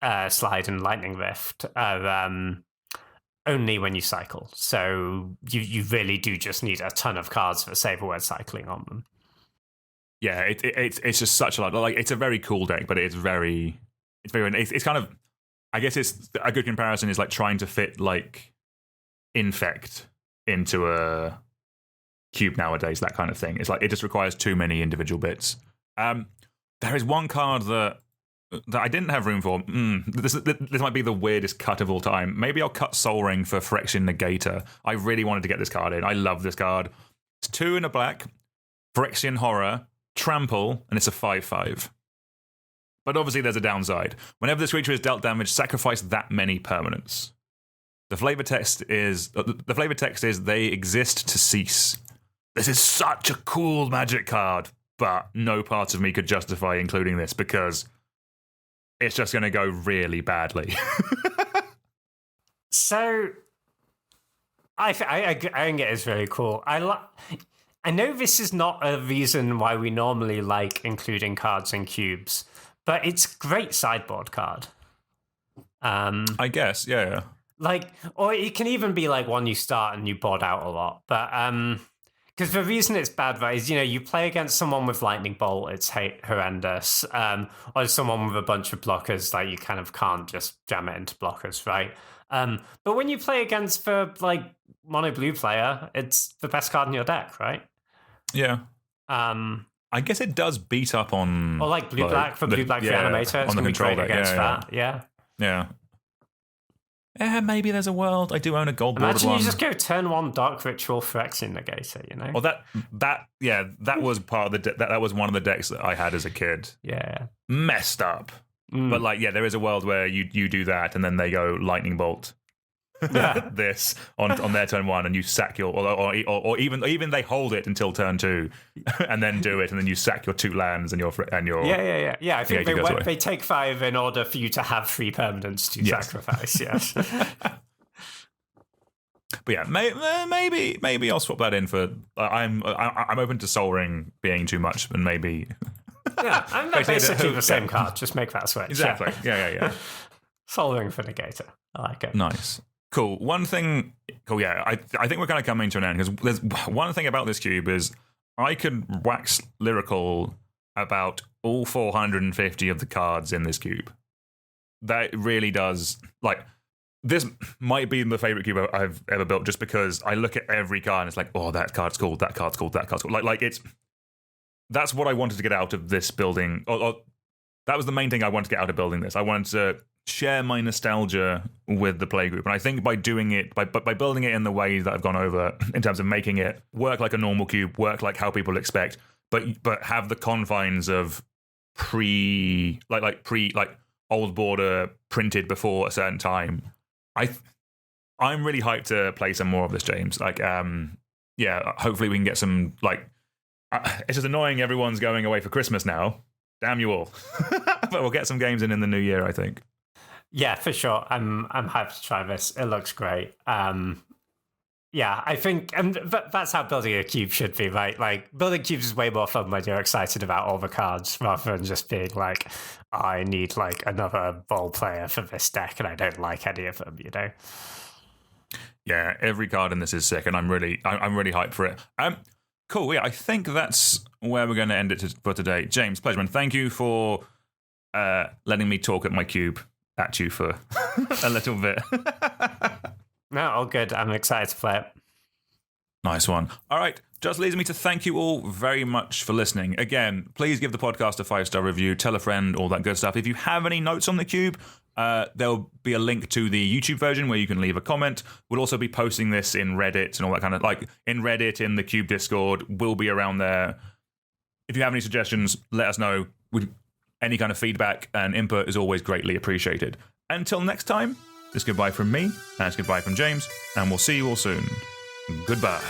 Slide and Lightning Rift, are only when you cycle. So you really do just need a ton of cards that say the word cycling on them. yeah, it's just such a lot. Like, it's a very cool deck, but it's kind of, I guess it's a good comparison is like trying to fit like Infect into a cube nowadays, that kind of thing. It's like it just requires too many individual bits. There is one card that I didn't have room for. This might be the weirdest cut of all time. Maybe I'll cut Soul Ring for Phyrexian Negator. I really wanted to get this card in. I love this card. It's 2 in a black, Phyrexian Horror, Trample, and it's a 5/5. But obviously there's a downside. Whenever this creature is dealt damage, sacrifice that many permanents. The flavor text is they exist to cease. This is such a cool Magic card, but no part of me could justify including this because it's just going to go really badly. So, I think it is really cool. I know this is not a reason why we normally like including cards in cubes, but it's a great sideboard card. I guess, yeah. Like, or it can even be like one you start and you board out a lot. But because the reason it's bad, right, is you play against someone with Lightning Bolt, it's horrendous. Or someone with a bunch of blockers, like you kind of can't just jam it into blockers, right? But when you play against the like mono blue player, it's the best card in your deck, right? Yeah. I guess it does beat up on, or like blue black for blue black for Animator. It's on the control deck against that. Yeah. Maybe there's a world. I do own a gold bordered one. Imagine you just go turn 1 Dark Ritual Phyrexian Negator, Well, that was part of the that was one of the decks that I had as a kid. Yeah. Messed up. But there is a world where you do that and then they go Lightning Bolt. This on their turn 1 and you sack your or even they hold it until turn 2 and then do it and then you sack your 2 lands and your yeah. I think they take 5 in order for you to have 3 permanents to sacrifice. Yes. But yeah, maybe I'll swap that in for. I'm open to Soul Ring being too much and maybe. Yeah, I'm basically the same card. Just make that switch. Exactly. Yeah. Soul Ring for Negator. I like it. Nice. Cool. One thing. Cool. Yeah, I think we're kind of coming to an end because there's one thing about this cube is I could wax lyrical about all 450 of the cards in this cube. That really does like. This might be the favorite cube I've ever built, just because I look at every card and it's like, oh, that card's cool. That card's cool. That card's cool. Like it's. That's what I wanted to get out of this building. That was the main thing I wanted to get out of building this. I wanted to share my nostalgia with the playgroup, and I think by doing it, by building it in the way that I've gone over, in terms of making it work like a normal cube, work like how people expect, but have the confines of pre old border printed before a certain time. I'm really hyped to play some more of this, James. Hopefully we can get some it's just annoying everyone's going away for Christmas now. Damn you all. But we'll get some games in the new year, I think. Yeah, for sure. I'm hyped to try this. It looks great. I think, and that's how building a cube should be, right? Like, building cubes is way more fun when you're excited about all the cards rather than just being like, I need another ball player for this deck and I don't like any of them, Yeah, every card in this is sick, and I'm really hyped for it. Cool. Yeah, I think that's where we're going to end it for today. James, pleasure, man. Thank you for letting me talk at my cube at you for a little bit. No, all good. I'm excited to play it. Nice one. All right. Just leaves me to thank you all very much for listening. Again, please give the podcast a 5-star review, tell a friend, all that good stuff. If you have any notes on the cube, there'll be a link to the YouTube version where you can leave a comment. We'll also be posting this in Reddit and all that kind of, in Reddit, in the Cube Discord. We'll be around there. If you have any suggestions, let us know. Any kind of feedback and input is always greatly appreciated. Until next time, it's goodbye from me, and it's goodbye from James, and we'll see you all soon. Goodbye.